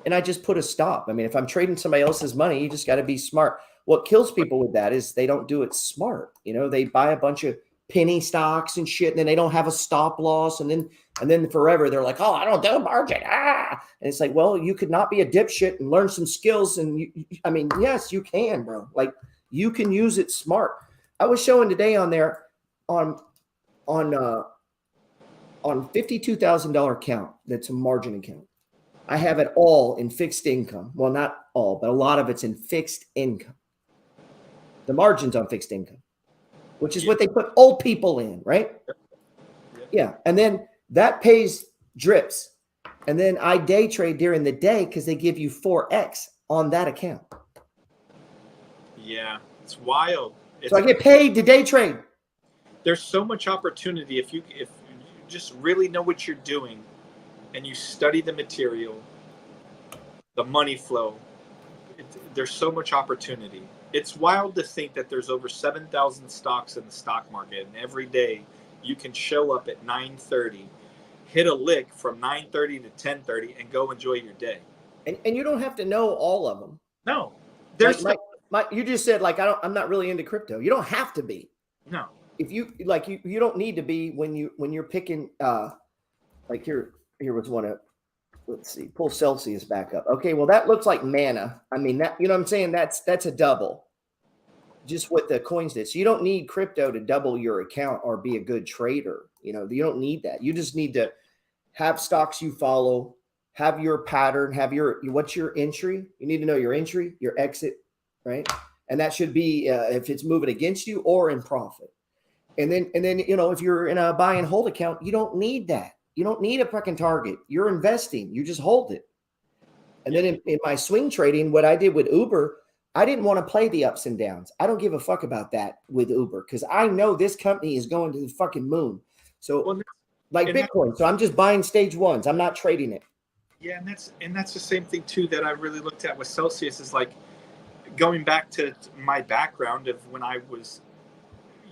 And I just put a stop. I mean, if I'm trading somebody else's money, you just got to be smart. What kills people with that is they don't do it smart. You know, they buy a bunch of penny stocks and shit, and then they don't have a stop loss. And then forever they're like, oh, I don't do margin. And it's like, well, you could not be a dipshit and learn some skills. And I mean, yes, you can, bro. Like, you can use it smart. I was showing today on there on $52,000 account. That's a margin account. I have it all in fixed income. Well, not all, but a lot of it's in fixed income. The margin's on fixed income, which is what they put old people in, right? Yeah. And then that pays drips. And then I day trade during the day because they give you 4X on that account. Yeah, it's wild. So I get paid to day trade. There's so much opportunity if you just really know what you're doing and you study the material, the money flow. There's so much opportunity. It's wild to think that there's over 7,000 stocks in the stock market, and every day you can show up at 9:30, hit a lick from 9:30 to 10:30, and go enjoy your day. And you don't have to know all of them. No, there's you just said, like, I'm not really into crypto. You don't have to be. No. If you like, you don't need to be when you're picking. Like here was one of. Let's see, pull Celsius back up. Okay, well, that looks like mana. I mean, that, you know what I'm saying? That's a double. Just what the coins did. So you don't need crypto to double your account or be a good trader. You know, you don't need that. You just need to have stocks you follow, have your pattern, have what's your entry? You need to know your entry, your exit, right? And that should be if it's moving against you or in profit. And then, you know, if you're in a buy and hold account, you don't need that. You don't need a fucking target. You're investing. You just hold it. And then in my swing trading, what I did with Uber, I didn't want to play the ups and downs. I don't give a fuck about that with Uber because I know this company is going to the fucking moon. So like Bitcoin. So I'm just buying stage ones. I'm not trading it. Yeah, and that's the same thing too that I really looked at with Celsius is like going back to my background of when I was,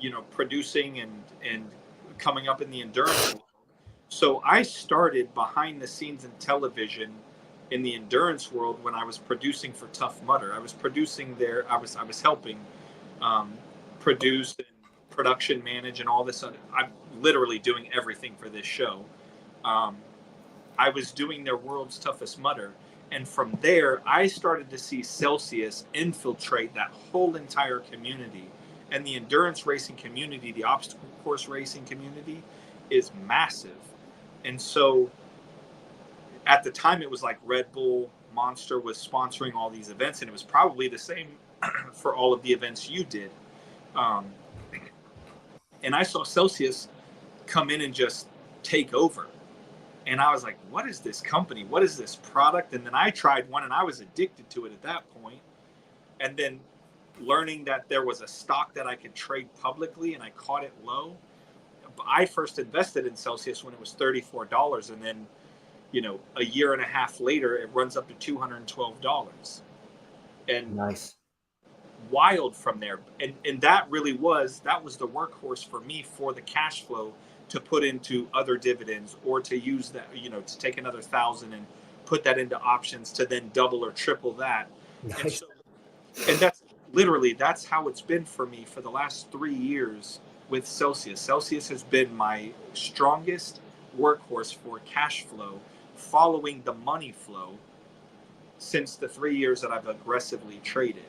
you know, producing and coming up in the endurance world. So I started behind the scenes in television in the endurance world when I was producing for Tough Mudder. I was producing there. I was helping produce and production manage and all this. I'm literally doing everything for this show. I was doing their World's Toughest Mudder. And from there, I started to see Celsius infiltrate that whole entire community. And the endurance racing community, the obstacle course racing community is massive. And so at the time, it was like Red Bull, Monster was sponsoring all these events, and it was probably the same for all of the events you did. And I saw Celsius come in and just take over. And I was like, what is this company? What is this product? And then I tried one, and I was addicted to it at that point. And then learning that there was a stock that I could trade publicly, and I caught it low. I first invested in Celsius when it was $34, and then, you know, a year and a half later, it runs up to $212. And nice, wild from there. And that really was the workhorse for me for the cash flow to put into other dividends or to use that, you know, to take another 1,000 and put that into options to then double or triple that. Nice. And that's how it's been for me for the last 3 years. With Celsius. Celsius has been my strongest workhorse for cash flow following the money flow since the 3 years that I've aggressively traded.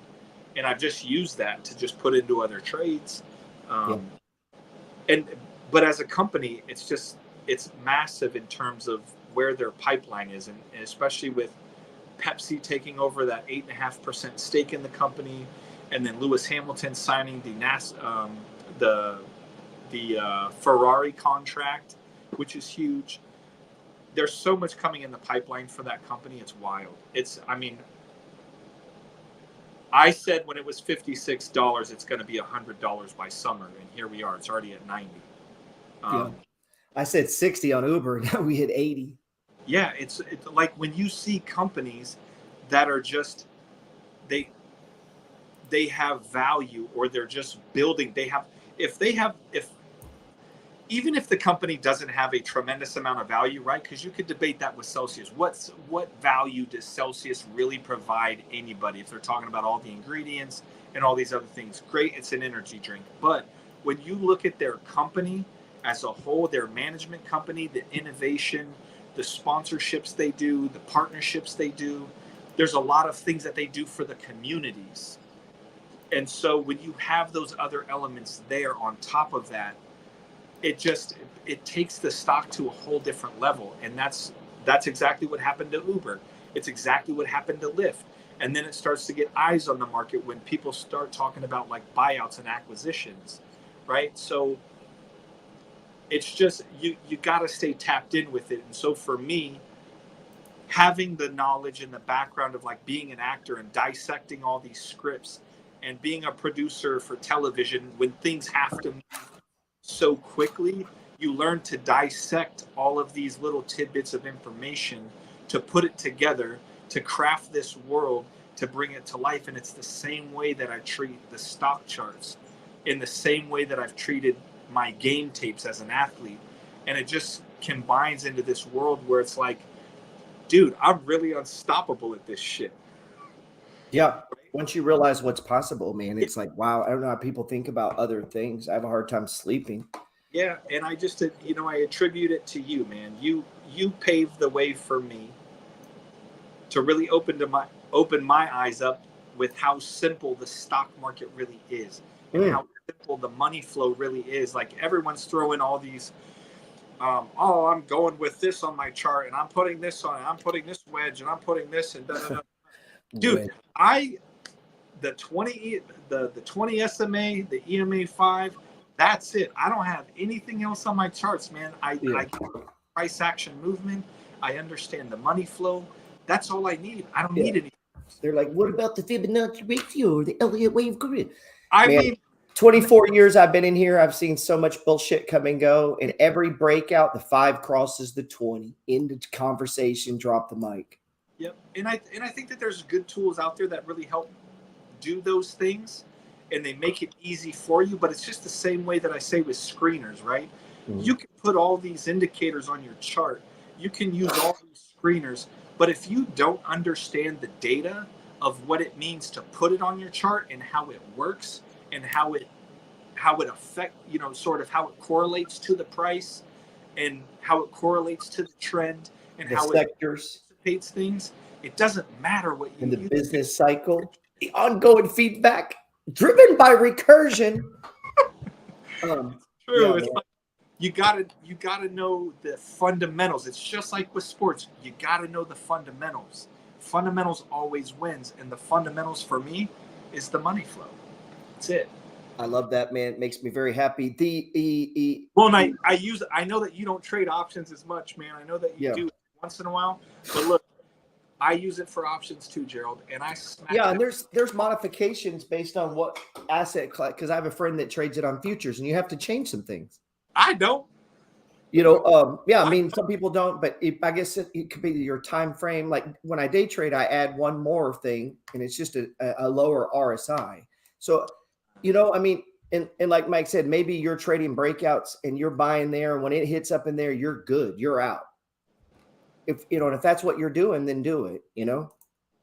And I've just used that to just put into other trades. But as a company, it's massive in terms of where their pipeline is. And especially with Pepsi taking over that 8.5% stake in the company. And then Lewis Hamilton signing the Ferrari contract, which is huge. There's so much coming in the pipeline for that company. It's wild. I said when it was $56, it's going to be $100 by summer, and here we are. It's already at 90. Yeah. I said 60 on Uber. Now we hit 80. Yeah, it's like when you see companies that are just they have value, or they're just building. If even if the company doesn't have a tremendous amount of value, right? Because you could debate that with Celsius. What value does Celsius really provide anybody? If they're talking about all the ingredients and all these other things, great, it's an energy drink. But when you look at their company as a whole, their management company, the innovation, the sponsorships they do, the partnerships they do, there's a lot of things that they do for the communities. And so when you have those other elements there on top of that, it takes the stock to a whole different level. And that's exactly what happened to Uber. It's exactly what happened to Lyft. And then it starts to get eyes on the market when people start talking about like buyouts and acquisitions, right? So it's just, you got to stay tapped in with it. And so for me, having the knowledge and the background of like being an actor and dissecting all these scripts and being a producer for television, when things have to move so quickly, you learn to dissect all of these little tidbits of information to put it together, to craft this world, to bring it to life. And it's the same way that I treat the stock charts, in the same way that I've treated my game tapes as an athlete. And it just combines into this world where it's like, dude, I'm really unstoppable at this shit. Yeah. Once you realize what's possible, man, it's like, wow, I don't know how people think about other things. I have a hard time sleeping. Yeah. And I just, I attribute it to you, man. You paved the way for me to really open my eyes up with how simple the stock market really is, and how simple the money flow really is. Like everyone's throwing all these, I'm going with this on my chart, and I'm putting this on, and I'm putting this wedge, and I'm putting this, and dude, the 20 SMA, the EMA 5, that's it. I don't have anything else on my charts, man. I get price action movement. I understand the money flow. That's all I need. I don't need anything else. They're like, what about the Fibonacci ratio or the Elliott wave grid? I mean, 24 years I've been in here. I've seen so much bullshit come and go. And every breakout, the 5 crosses the 20. Into conversation, drop the mic. Yep. And I think that there's good tools out there that really help do those things, and they make it easy for you. But it's just the same way that I say with screeners, right? Mm-hmm. You can put all these indicators on your chart. You can use all these screeners. But if you don't understand the data of what it means to put it on your chart and how it works and how it affects, sort of how it correlates to the price and how it correlates to the trend and the how sectors, it anticipates things, it doesn't matter what you in the business cycle, the ongoing feedback driven by recursion. True. It's like, you gotta know the fundamentals. It's just like with sports. You gotta know the fundamentals. Fundamentals always wins, and the fundamentals for me is the money flow. That's it. I love that, man. It makes me very happy. I know that you don't trade options as much, man. I know that you do once in a while, but look, I use it for options too, Gerald. And and there's modifications based on what asset class, because I have a friend that trades it on futures, and you have to change some things. I don't. I mean, some people don't, but I guess it could be your time frame. Like when I day trade, I add one more thing, and it's just a lower RSI. So, I mean, and like Mike said, maybe you're trading breakouts and you're buying there, and when it hits up in there, you're good, you're out. If and if that's what you're doing, then do it.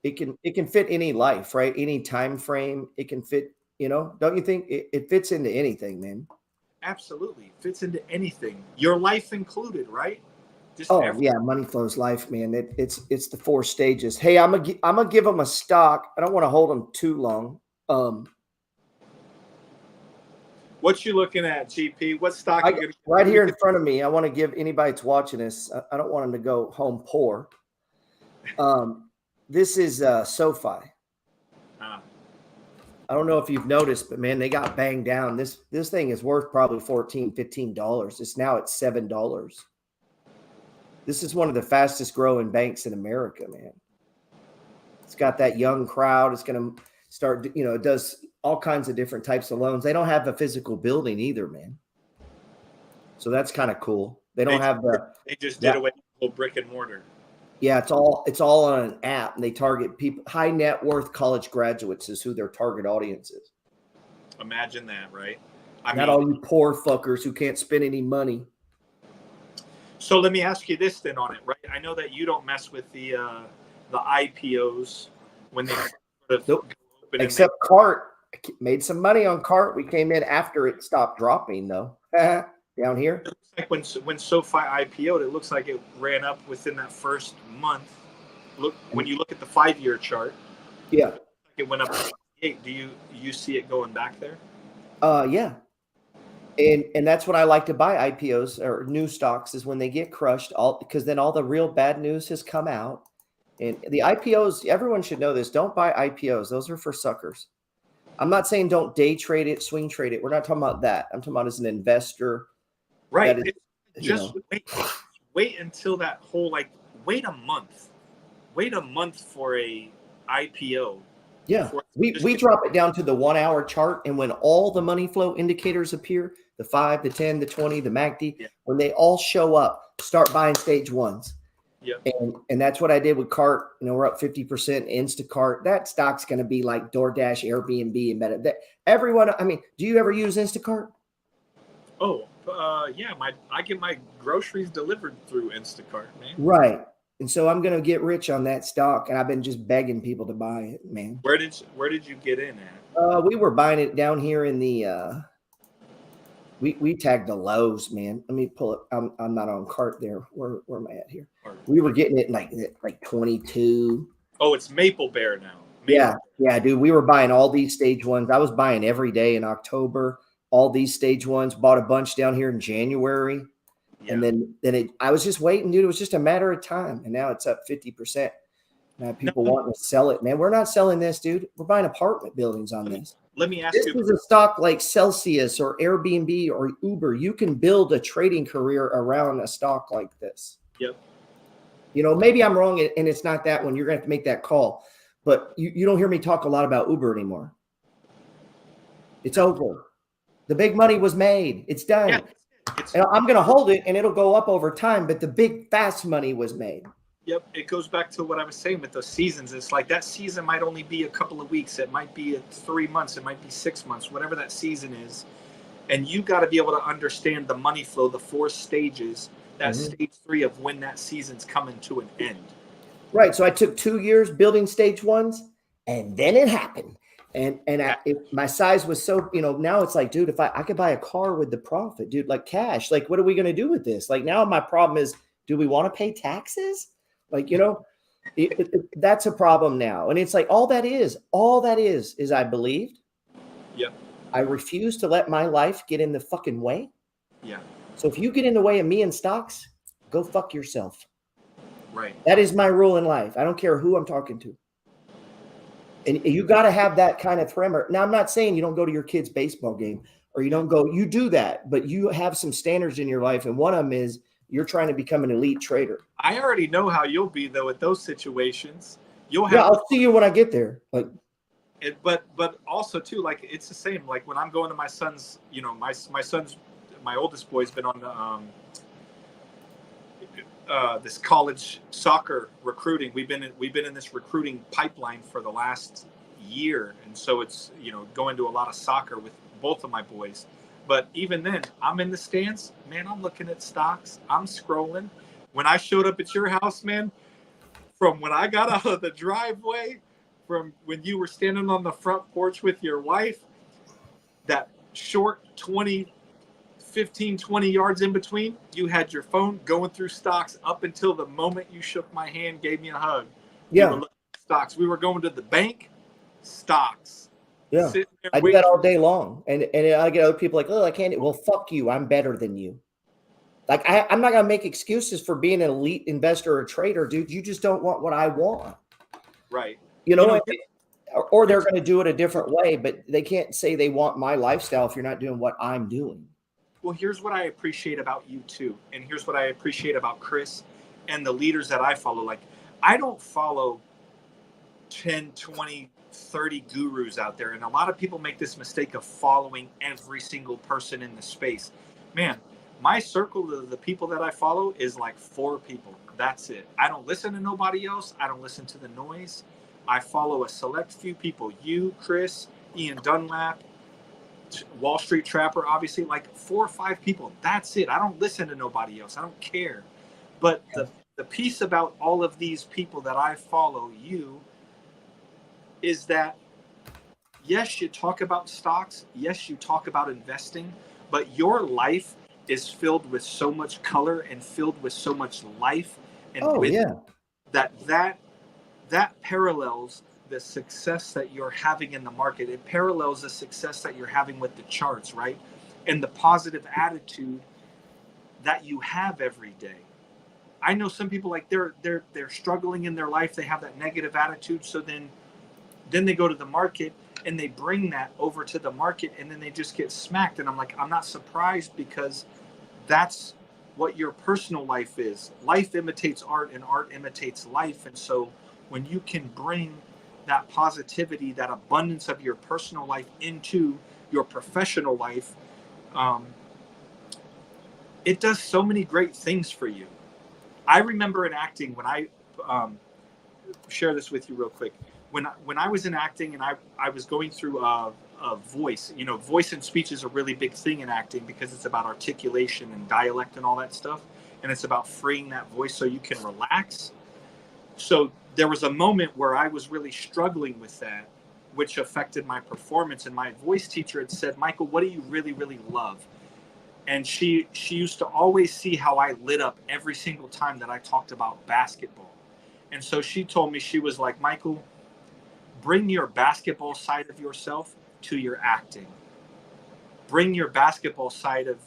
It can fit any life, right? Any time frame, it can fit. Don't you think it fits into anything, man? Absolutely, fits into anything, your life included, right? Money flows life, man. It's the 4 stages. Hey, I'm gonna give them a stock. I don't want to hold them too long. What you looking at, GP? What stock? Right here in front of me. I want to give anybody that's watching this. I don't want them to go home poor. This is SoFi. I don't know if you've noticed, but man, they got banged down. This thing is worth probably $14, $15. It's now at $7. This is one of the fastest growing banks in America, man. It's got that young crowd. It's going to it does all kinds of different types of loans. They don't have a physical building either, man. So that's kind of cool. They don't have they just did away with the whole brick and mortar. Yeah, it's all on an app, and they target people, high net worth college graduates is who their target audience is. Imagine that, right? Not all you poor fuckers who can't spend any money. So let me ask you this then on it, right? I know that you don't mess with the IPOs when they open. Except Cart. I made some money on Cart. We came in after it stopped dropping, though. Down here. It looks like when SoFi IPO'd, it looks like it ran up within that first month. Look, when you look at the 5-year chart, yeah, it went up to 8. Do you see it going back there? Yeah. And that's what I like to buy IPOs or new stocks is when they get crushed, because then all the real bad news has come out. And the IPOs, everyone should know this. Don't buy IPOs. Those are for suckers. I'm not saying don't day trade it, swing trade it. We're not talking about that. I'm talking about as an investor. Right. Just wait until that whole, wait a month. Wait a month for a IPO. Yeah. We drop it down to the 1 hour chart, and when all the money flow indicators appear, the 5, the 10, the 20, the MACD, when they all show up, start buying stage ones. Yeah. And that's what I did with Cart. We're up 50%. Instacart. That stock's going to be like DoorDash, Airbnb, and Meta. Everyone. Do you ever use Instacart? Oh, yeah. I get my groceries delivered through Instacart, man. Right. And so I'm going to get rich on that stock, and I've been just begging people to buy it, man. Where did you get in at? We were buying it down here in the. We tagged the lows, man. Let me pull it. I'm not on Cart there. Where am I at here? We were getting it like 22. Oh, it's Maple Bear now. Yeah, dude. We were buying all these stage ones. I was buying every day in October. All these stage ones. Bought a bunch down here in January, and then I was just waiting, dude. It was just a matter of time, and now it's up 50%. Now people wanting to sell it, man. We're not selling this, dude. We're buying apartment buildings on this. Let me ask you. This is a stock like Celsius or Airbnb or Uber. You can build a trading career around a stock like this. Yep. Maybe I'm wrong, and it's not that one. You're going to have to make that call. But you don't hear me talk a lot about Uber anymore. It's over. The big money was made. It's done. Yeah, and I'm going to hold it, and it'll go up over time. But the big, fast money was made. Yep, it goes back to what I was saying with the seasons. It's like that season might only be a couple of weeks. It might be 3 months. It might be 6 months, whatever that season is. And you got to be able to understand the money flow, the 4 stages, that stage 3 of when that season's coming to an end. Right. So I took 2 years building stage ones, and then it happened. And my size was so, now it's like, dude, if I could buy a car with the profit, dude, like cash, like, what are we going to do with this? Like now my problem is, do we want to pay taxes? Like, that's a problem now. And it's like, all that is I believed. Yep. I refuse to let my life get in the fucking way. Yeah. So if you get in the way of me and stocks, go fuck yourself. Right. That is my rule in life. I don't care who I'm talking to. And you got to have that kind of perimeter. Now, I'm not saying you don't go to your kid's baseball game or you don't go, you do that, but you have some standards in your life. And one of them is you're trying to become an elite trader. I already know how you'll be though with those situations. I'll see you when I get there. But also too, like it's the same. Like when I'm going to my son's, my oldest boy's been on this college soccer recruiting. We've been in this recruiting pipeline for the last year, and so it's going to a lot of soccer with both of my boys. But even then, I'm in the stands, man. I'm looking at stocks. I'm scrolling. When I showed up at your house, man, from when I got out of the driveway, from when you were standing on the front porch with your wife, that short 15, 20 yards in between, you had your phone going through stocks up until the moment you shook my hand, gave me a hug. Yeah. We were looking at stocks. We were going to the bank, stocks. Yeah. I do that all day long. And I get other people like, oh, I can't. Well, fuck you. I'm better than you. Like, I'm not going to make excuses for being an elite investor or trader, dude. You just don't want what I want. Right. Or they're going to do it a different way, but they can't say they want my lifestyle if you're not doing what I'm doing. Well, here's what I appreciate about you too. And here's what I appreciate about Chris and the leaders that I follow. Like, I don't follow 10, 20 30 gurus out there. And a lot of people make this mistake of following every single person in the space. Man, my circle of the people that I follow is like 4 people. That's it. I don't listen to nobody else. I don't listen to the noise. I follow a select few people. You, Chris, Ian Dunlap, Wall Street Trapper, obviously, like 4 or 5 people. That's it. I don't listen to nobody else. I don't care. But the piece about all of these people that I follow, you, is that, yes, you talk about stocks. Yes, you talk about investing, but your life is filled with so much color and filled with so much life. And that parallels the success that you're having in the market. It parallels the success that you're having with the charts, right? And the positive attitude that you have every day. I know some people, like, they're struggling in their life. They have that negative attitude. So then they go to the market and they bring that over to the market, and then they just get smacked. And I'm like, I'm not surprised, because that's what your personal life is. Life imitates art, and art imitates life. And so when you can bring that positivity, that abundance of your personal life into your professional life, it does so many great things for you. I remember in acting, when I share this with you real quick, when I was in acting and I was going through a voice, voice and speech is a really big thing in acting, because it's about articulation and dialect and all that stuff. And it's about freeing that voice so you can relax. So there was a moment where I was really struggling with that, which affected my performance. And my voice teacher had said, Michael, what do you really, really love? And she used to always see how I lit up every single time that I talked about basketball. And so she told me, she was like, Michael, bring your basketball side of yourself to your acting. Bring your basketball side of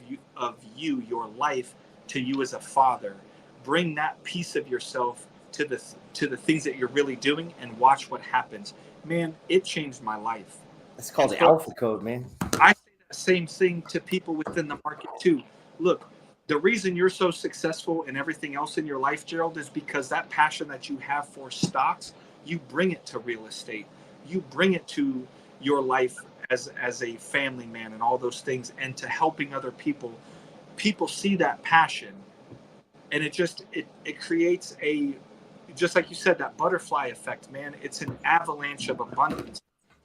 you, your life, to you as a father. Bring that piece of yourself to the things that you're really doing, and watch what happens. Man, it changed my life. It's called the alpha code, man. I say the same thing to people within the market too. Look, the reason you're so successful in everything else in your life, Gerald, is because that passion that you have for stocks, you bring it to real estate. You bring it to your life as a family man and all those things, and to helping other people. People see that passion, and it creates a, just like you said, that butterfly effect, man. It's an avalanche of abundance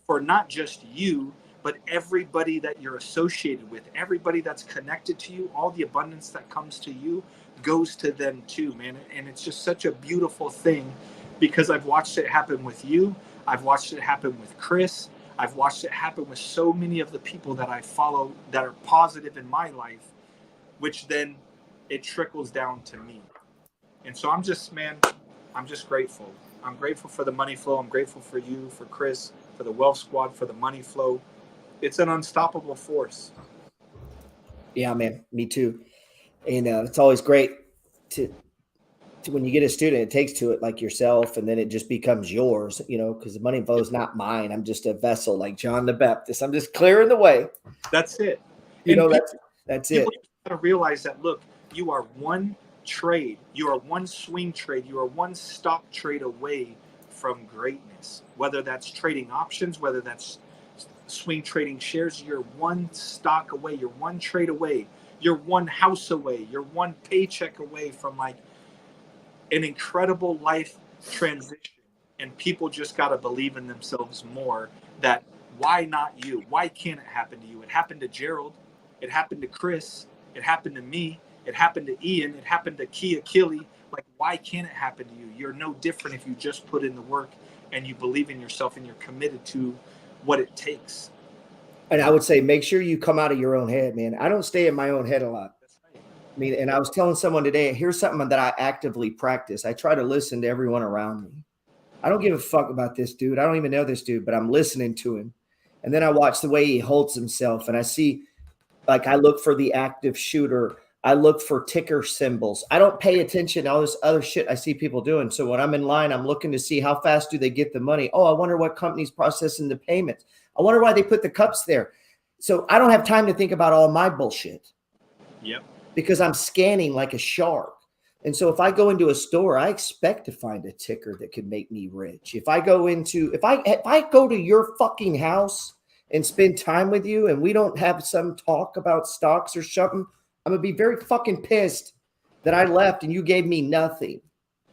for not just you, but everybody that you're associated with, everybody that's connected to you. All the abundance that comes to you goes to them too, man. And it's just such a beautiful thing, because I've watched it happen with you. I've watched it happen with Chris. I've watched it happen with so many of the people that I follow that are positive in my life, which then it trickles down to me. And so I'm just grateful. I'm grateful for the money flow. I'm grateful for you, for Chris, for the Wealth Squad, for the money flow. It's an unstoppable force. Yeah, man, me too. And it's always great to when you get a student, it takes to it like yourself, and then it just becomes yours, because the money flow is not mine. I'm just a vessel, like John the Baptist. I'm just clearing the way. That's it. That's it. People got to realize that, look, you are one trade. You are one swing trade. You are one stock trade away from greatness. Whether that's trading options, whether that's swing trading shares, you're one stock away. You're one trade away. You're one house away. You're one paycheck away from like an incredible life transition. And people just got to believe in themselves more, that why not you? Why can't it happen to you? It happened to Gerald. It happened to Chris. It happened to me. It happened to Ian. It happened to Kia Killy. Like, why can't it happen to you? You're no different if you just put in the work and you believe in yourself and you're committed to what it takes. And I would say, make sure you come out of your own head, man. I don't stay in my own head a lot. That's right. I mean, and I was telling someone today, here's something that I actively practice. I try to listen to everyone around me. I don't give a fuck about this dude. I don't even know this dude, but I'm listening to him. And then I watch the way he holds himself, and I see, like, I look for the active shooter. I look for ticker symbols. I don't pay attention to all this other shit I see people doing. So when I'm in line, I'm looking to see how fast do they get the money. Oh, I wonder what company's processing the payments. I wonder why they put the cups there. So I don't have time to think about all my bullshit. Yep. Because I'm scanning like a shark. And so if I go into a store, I expect to find a ticker that could make me rich. If I go to your fucking house and spend time with you and we don't have some talk about stocks or something, I'm gonna be very fucking pissed that I left and you gave me nothing.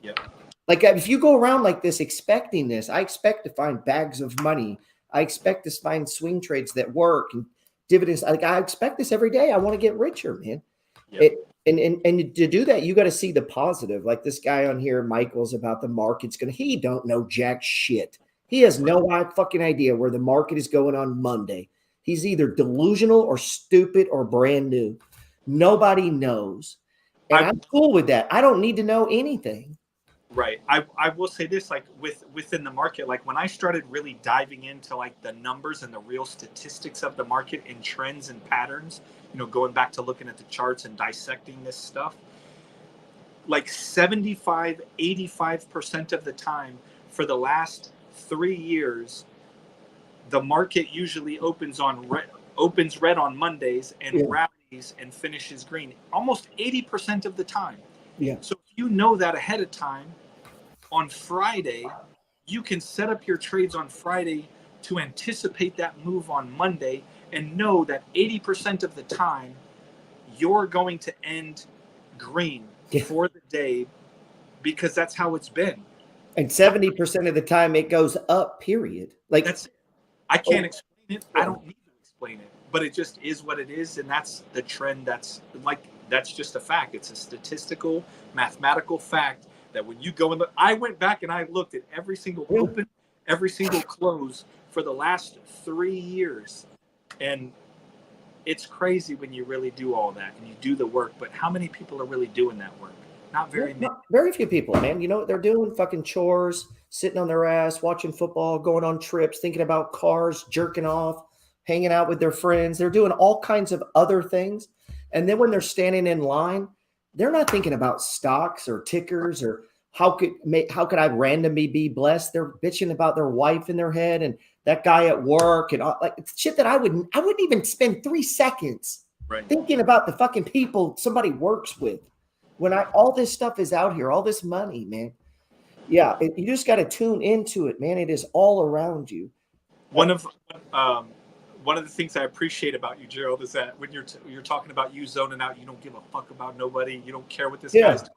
Yep. Like if you go around like this expecting this, I expect to find bags of money. I expect to find swing trades that work and dividends. Like I expect this every day. I want to get richer, man. Yep. And to do that, you got to see the positive. Like this guy on here, Michael's about the market's he don't know jack shit. He has no fucking idea where the market is going on Monday. He's either delusional or stupid or brand new. Nobody knows. And I'm cool with that. I don't need to know anything. Right. I will say this, like within the market, like when I started really diving into like the numbers and the real statistics of the market and trends and patterns, going back to looking at the charts and dissecting this stuff, like 85% of the time for the last 3 years, the market usually opens red on Mondays and rallies and finishes green almost 80% of the time. Yeah. So if you know that ahead of time, on Friday, you can set up your trades on Friday to anticipate that move on Monday and know that 80% of the time you're going to end green for the day because that's how it's been. And 70% of the time it goes up, period. Like I can't explain it. I don't need to explain it, but it just is what it is. And that's the trend. That's just a fact. It's a statistical, mathematical fact that when you go in I went back and I looked at every single open, every single close for the last 3 years. And it's crazy when you really do all that and you do the work, but how many people are really doing that work? Not very many. Very few people, man. You know what they're doing? Fucking chores, sitting on their ass, watching football, going on trips, thinking about cars, jerking off, hanging out with their friends. They're doing all kinds of other things. And then when they're standing in line, they're not thinking about stocks or tickers or how could I randomly be blessed. They're bitching about their wife in their head and that guy at work and like shit that I wouldn't even spend 3 seconds thinking about the fucking people somebody works with. When all this stuff is out here, all this money, man. Yeah, you just got to tune into it, man. It is all around you. One of the things I appreciate about you, Gerald, is that when you're talking about you zoning out, you don't give a fuck about nobody. You don't care what this guy's doing.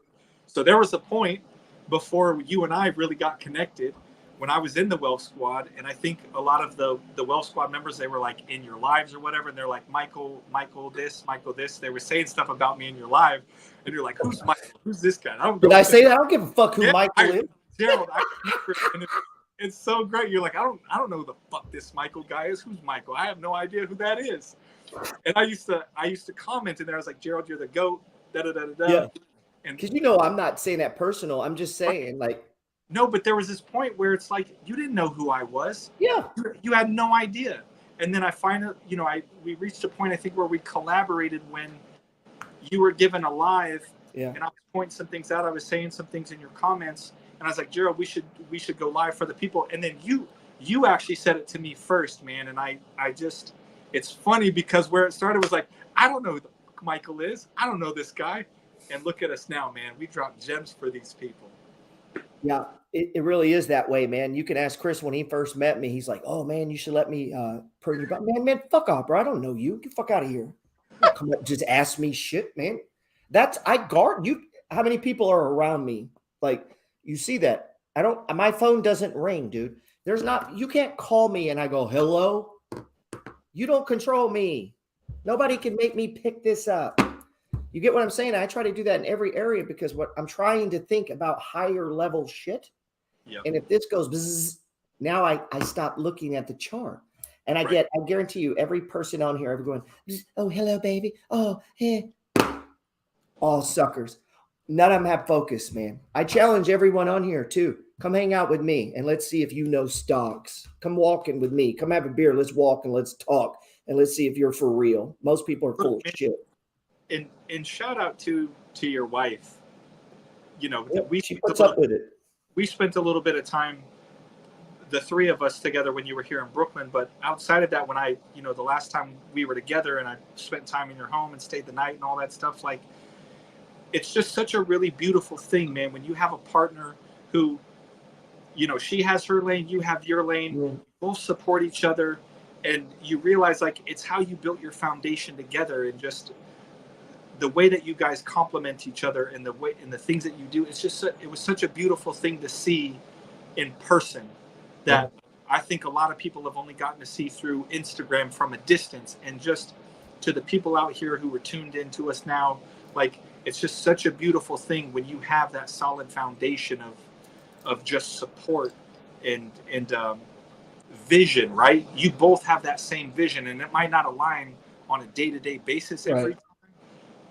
So there was a point before you and I really got connected when I was in the Wealth Squad, and I think a lot of the Wealth Squad members, they were like in your lives or whatever, and they're like, Michael this. They were saying stuff about me in your live, and you're like, who's Michael? Who's this guy? Did I say that? I don't give a fuck who Michael is. Gerald, it's so great. You're like, I don't know who the fuck this Michael guy is. Who's Michael? I have no idea who that is. And I used to comment in there. I was like, Gerald, you're the GOAT. Da da da da. Yeah. Because I'm not saying that personal. I'm just saying like. No, but there was this point where it's like you didn't know who I was. Yeah. You had no idea. And then I finally, we reached a point I think where we collaborated when you were given a live. Yeah. And I was pointing some things out. I was saying some things in your comments. And I was like, Gerald, we should go live for the people. And then you actually said it to me first, man. And I just, it's funny because where it started was like, I don't know who the fuck Michael is. I don't know this guy. And look at us now, man. We drop gems for these people. Yeah, it really is that way, man. You can ask Chris when he first met me. He's like, oh, man, you should let me prove your man, fuck off, bro. I don't know you. Get the fuck out of here. Come up, just ask me shit, man. I guard you. How many people are around me? Like, you see that. My phone doesn't ring, dude. You can't call me and I go, hello. You don't control me. Nobody can make me pick this up. You get what I'm saying? I try to do that in every area because what I'm trying to think about higher level shit. Yep. And if this goes bzzz, now I stop looking at the chart. And I guarantee you, every person on here, everyone, oh, hello, baby. Oh, hey. All suckers. None of them have focus, man. I challenge everyone on here too. Come hang out with me and let's see if you know stocks. Come walking with me. Come have a beer. Let's walk and let's talk. And let's see if you're for real. Most people are full of shit. And shout out to your wife. She puts up with it. We spent a little bit of time, the three of us together when you were here in Brooklyn. But outside of that, when the last time we were together and I spent time in your home and stayed the night and all that stuff, like it's just such a really beautiful thing, man, when you have a partner who, you know, she has her lane, you have your lane, Yeah. both support each other, and you realize like it's how you built your foundation together, and just the way that you guys complement each other and the way and the things that you do. It's just it was such a beautiful thing to see in person that I think a lot of people have only gotten to see through Instagram from a distance. And just to the people out here who are tuned in to us now, like, it's just such a beautiful thing when you have that solid foundation of just support and vision, right? You both have that same vision, and it might not align on a day-to-day basis every time,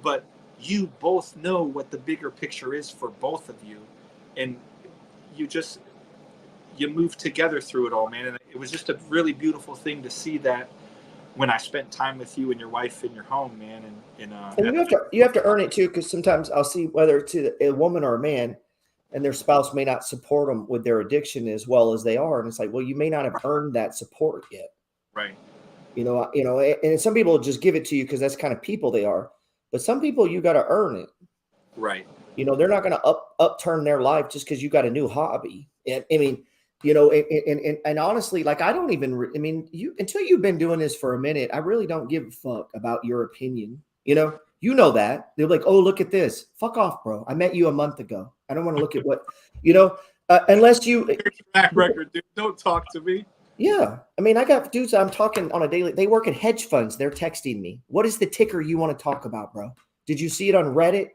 but you both know what the bigger picture is for both of you, and you move together through it all, man. And it was just a really beautiful thing to see that when I spent time with you and your wife in your home, man. And you have to earn it too, because sometimes I'll see whether it's a woman or a man, and their spouse may not support them with their addiction as well as they are, and it's like, well, you may not have earned that support yet, right? You know, and some people just give it to you because that's kind of people they are, but some people you got to earn it, right? You know, they're not going to upturn their life just because you got a new hobby. And I mean, you know, and honestly, like, I don't even, I mean, until you've been doing this for a minute, I really don't give a fuck about your opinion. You know that. They're like, oh, look at this. Fuck off, bro. I met you a month ago. I don't want to look at what, unless you. Track record, dude. Don't talk to me. Yeah. I mean, I got dudes I'm talking on a daily. They work at hedge funds. They're texting me. What is the ticker you want to talk about, bro? Did you see it on Reddit?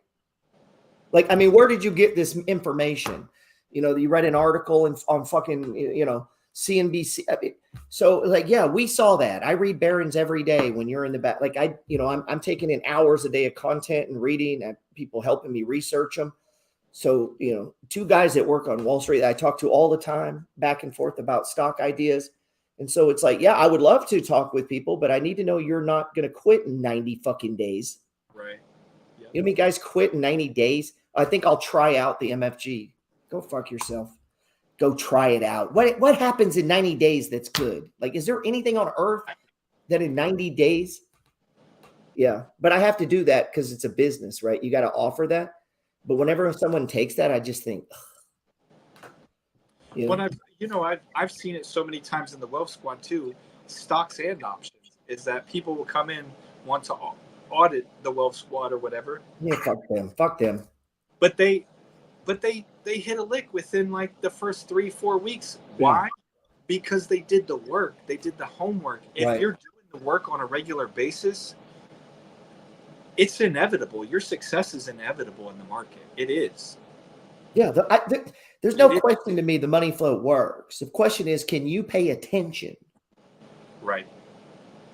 Like, I mean, where did you get this information? You know, you read an article on fucking, CNBC. I mean, so like, yeah, we saw that. I read Barron's every day when you're in the back. Like I'm taking in hours a day of content and reading, and people helping me research them. So, two guys that work on Wall Street that I talk to all the time, back and forth about stock ideas. And so it's like, yeah, I would love to talk with people, but I need to know you're not going to quit in 90 fucking days. Right. Yep. You know how many guys quit in 90 days? I think I'll try out the MFG. Go fuck yourself. Go try it out. What happens in 90 days that's good? Like, is there anything on earth that in 90 days? Yeah, but I have to do that because it's a business, right? You got to offer that. But whenever someone takes that, I just think, When I've seen it so many times in the Wealth Squad too, stocks and options, is that people will come in, want to audit the Wealth Squad or whatever. Yeah, fuck them. But they hit a lick within like the first 3-4 weeks. Why? Because they did the work. They did the homework. If you're doing the work on a regular basis, it's inevitable. Your success is inevitable in the market. It is. Yeah, there's no question to me the money flow works. The question is, can you pay attention? Right.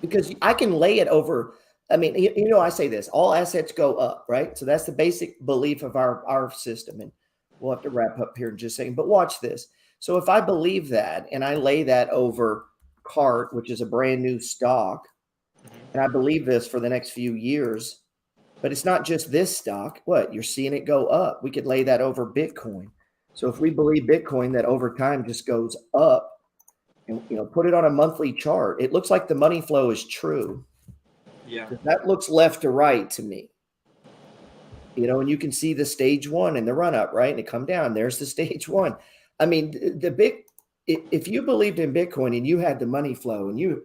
Because I can lay it over. I mean, I say this, all assets go up, right? So that's the basic belief of our system. And we'll have to wrap up here in just a second, but watch this. So if I believe that and I lay that over CART, which is a brand new stock, and I believe this for the next few years, but it's not just this stock. What? You're seeing it go up. We could lay that over Bitcoin. So if we believe Bitcoin that over time just goes up and, put it on a monthly chart, it looks like the money flow is true. Yeah. That looks left to right to me. And you can see the stage one and the run up, right? And it come down. There's the stage one. I mean, if you believed in Bitcoin and you had the money flow and you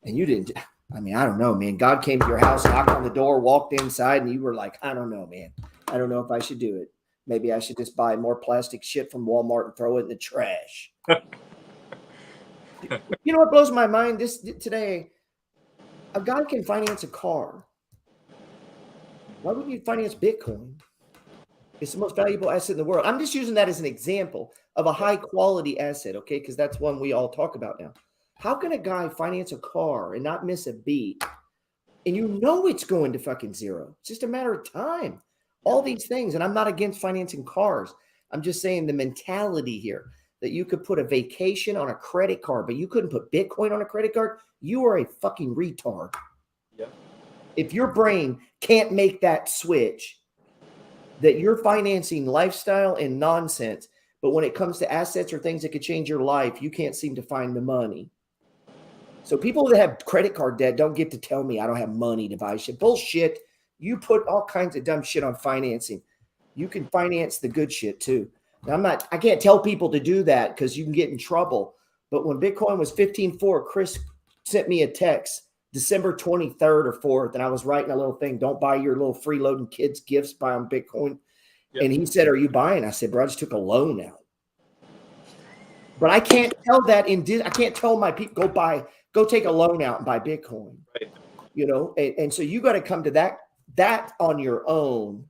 didn't, I mean, I don't know, man. God came to your house, knocked on the door, walked inside, and you were like, I don't know, man. I don't know if I should do it. Maybe I should just buy more plastic shit from Walmart and throw it in the trash. You know what blows my mind today? A guy can finance a car. Why wouldn't you finance Bitcoin? It's the most valuable asset in the world. I'm just using that as an example of a high quality asset, okay? Because that's one we all talk about now. How can a guy finance a car and not miss a beat? And it's going to fucking zero. It's just a matter of time. All these things. And I'm not against financing cars. I'm just saying the mentality here that you could put a vacation on a credit card, but you couldn't put Bitcoin on a credit card. You are a fucking retard. Yeah. If your brain can't make that switch, that you're financing lifestyle and nonsense, but when it comes to assets or things that could change your life, you can't seem to find the money. So people that have credit card debt don't get to tell me I don't have money to buy shit. Bullshit. You put all kinds of dumb shit on financing. You can finance the good shit too. Now, I can't tell people to do that because you can get in trouble. But when Bitcoin was 15.4, Chris sent me a text December 23rd or 4th, and I was writing a little thing, don't buy your little freeloading kids gifts, buy them Bitcoin. Yep. And he said, are you buying? I said, bro, I just took a loan out. But I can't tell that I can't tell my people, go take a loan out and buy Bitcoin. Right. You know, and so you got to come to that on your own.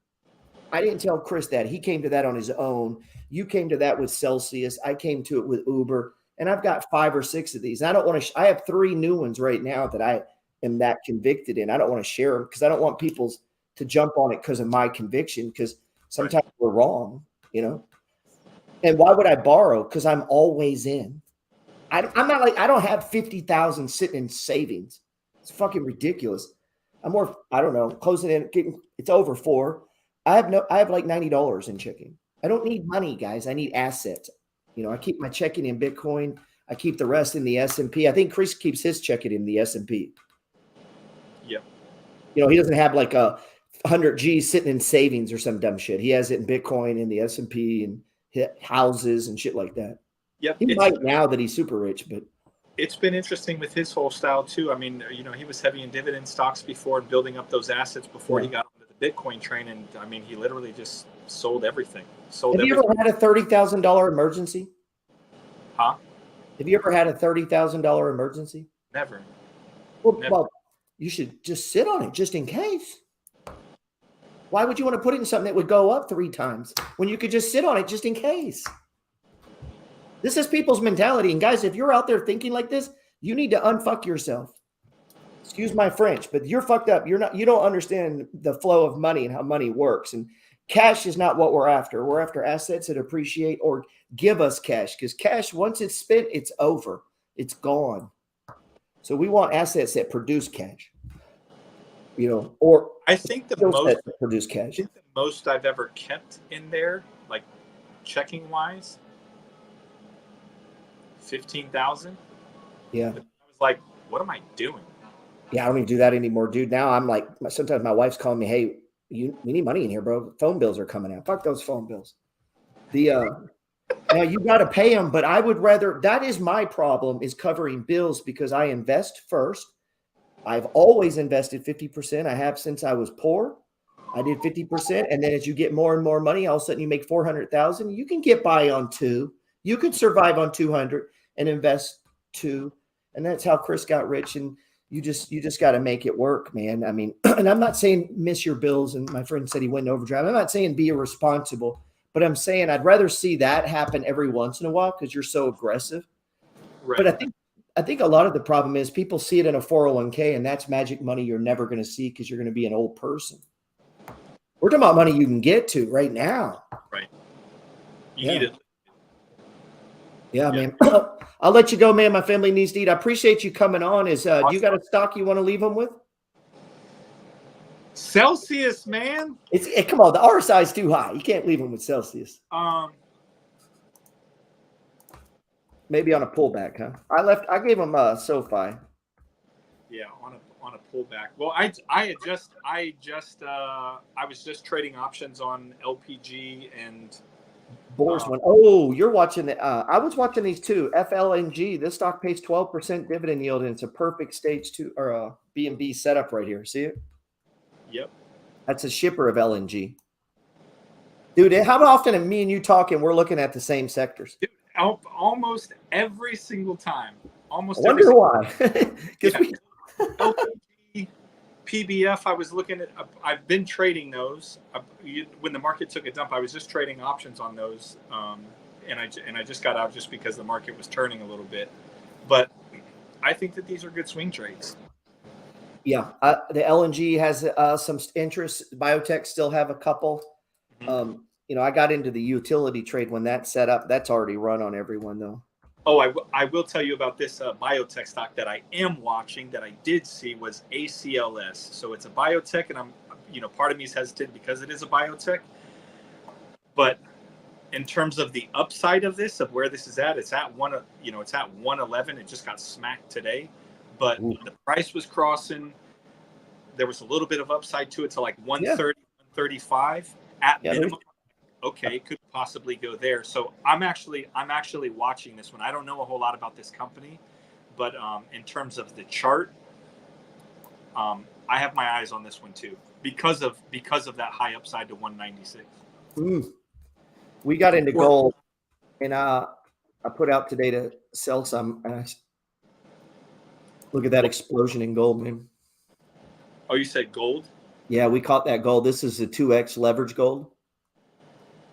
I didn't tell Chris that. He came to that on his own. You came to that with Celsius. I came to it with Uber. And I've got 5 or 6 of these. And I don't want to, I have 3 new ones right now that I am that convicted in. I don't want to share them because I don't want people to jump on it because of my conviction, because sometimes we're wrong, you know. And why would I borrow? Because I'm always in. I'm not like, I don't have 50,000 sitting in savings. It's fucking ridiculous. I'm more, I don't know, closing in, it's over 4. I have like $90 in checking. I don't need money, guys. I need assets. You know, I keep my checking in Bitcoin. I keep the rest in the S&P. I think Chris keeps his checking in the S&P. Yeah. You know, he doesn't have like a 100 G's sitting in savings or some dumb shit. He has it in Bitcoin, in the S&P, and houses and shit like that. Yep. He might now that he's super rich, but it's been interesting with his whole style too. I mean, you know, he was heavy in dividend stocks before and building up those assets before he got onto the Bitcoin train. And I mean, he literally just sold everything. Have you ever had a $30,000 emergency? Huh? Have you ever had a $30,000 emergency? Never. Well, you should just sit on it just in case. Why would you want to put it in something that would go up 3 times when you could just sit on it just in case? This is people's mentality. And guys, if you're out there thinking like this, you need to unfuck yourself. Excuse my French, but you're fucked up. You don't understand the flow of money and how money works. And cash is not what we're after. We're after assets that appreciate or give us cash, because cash, once it's spent, it's over. It's gone. So we want assets that produce cash. You know, or I think the most that produce cash. I think the most I've ever kept in there, like checking wise, 15,000. Yeah. I was like, what am I doing? Yeah, I don't even do that anymore, dude. Now I'm like, sometimes my wife's calling me, hey, we need money in here, bro. Phone bills are coming out. Fuck those phone bills. Now you got to pay them, but I would rather, that is my problem, is covering bills, because I invest first. I've always invested 50%. I have since I was poor. I did 50. And then as you get more and more money, all of a sudden you make 400,000. You can get by on 2. You could survive on 200 and invest 2. And that's how Chris got rich. And you just got to make it work, man. I mean, and I'm not saying miss your bills. And my friend said he went overdrive. I'm not saying be irresponsible, but I'm saying I'd rather see that happen every once in a while because you're so aggressive. Right. But I think a lot of the problem is people see it in a 401k, and that's magic money you're never going to see because you're going to be an old person. We're talking about money you can get to right now. Right. You need it. Yeah, man. I'll let you go, man. My family needs to eat. I appreciate you coming on. Do you got a stock you want to leave them with? Celsius, man. Come on, the RSI is too high. You can't leave them with Celsius. Maybe on a pullback, huh? I gave them SoFi. Yeah, on a pullback. Well, I was just trading options on LPG and Bourse one. Oh, you're watching the. I was watching these too. FLNG. This stock pays 12% dividend yield, and it's a perfect stage 2 or a B&B setup right here. See it? Yep. That's a shipper of LNG. Dude, how often are me and you talking? We're looking at the same sectors. Dude, almost every single time. Almost. I wonder why. Because LPG, PBF. I was looking at. I've been trading those. When the market took a dump, I was just trading options on those, and I just got out just because the market was turning a little bit. But I think that these are good swing trades. Yeah, the LNG has some interest. Biotech still have a couple. Mm-hmm. You know, I got into the utility trade when that set up. That's already run on everyone, though. Oh, I will tell you about this biotech stock that I am watching that I did see was ACLS. So it's a biotech, and part of me is hesitant because it is a biotech. But in terms of the upside of this, of where this is at, it's at 111. It just got smacked today, but the price was crossing there was a little bit of upside to it to like 130, 135 at minimum. Okay, could possibly go there. So I'm actually watching this one. I don't know a whole lot about this company, but in terms of the chart, I have my eyes on this one too because of that high upside to 196. We got into gold, and I put out today to sell some. Look at that explosion in gold, man. Oh, you said gold? Yeah, we caught that gold. This is the 2x leverage gold.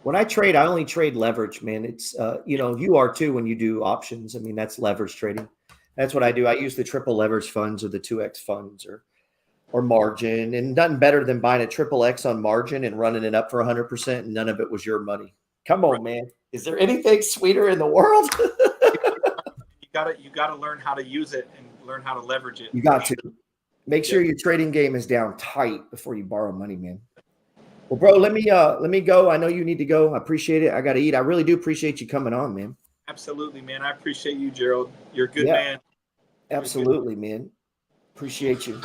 When I trade, I only trade leverage, man. It's, you are too when you do options. I mean, that's leverage trading. That's what I do. I use the triple leverage funds or the 2x funds or margin, and nothing better than buying a triple X on margin and running it up for 100%, and none of it was your money. Come on, man. Is there anything sweeter in the world? You gotta learn how to use it and learn how to leverage it. You got to. Make sure your trading game is down tight before you borrow money, man. Well, bro, let me go. I know you need to go. I appreciate it. I got to eat. I really do appreciate you coming on, man. Absolutely, man. I appreciate you, Gerald. You're a good man. Absolutely, man. Appreciate you.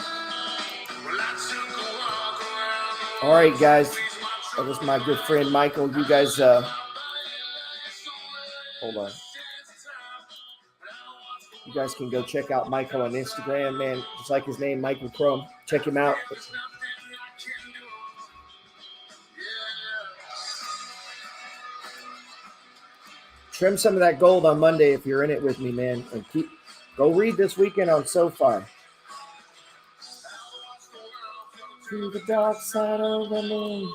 All right, guys. That was my good friend Michael. You guys, hold on. You guys can go check out Michael on Instagram, man. Just like his name, Michael Crowe. Check him out. Trim some of that gold on Monday if you're in it with me, man. And go read this weekend on SoFi. To the dark side of the moon.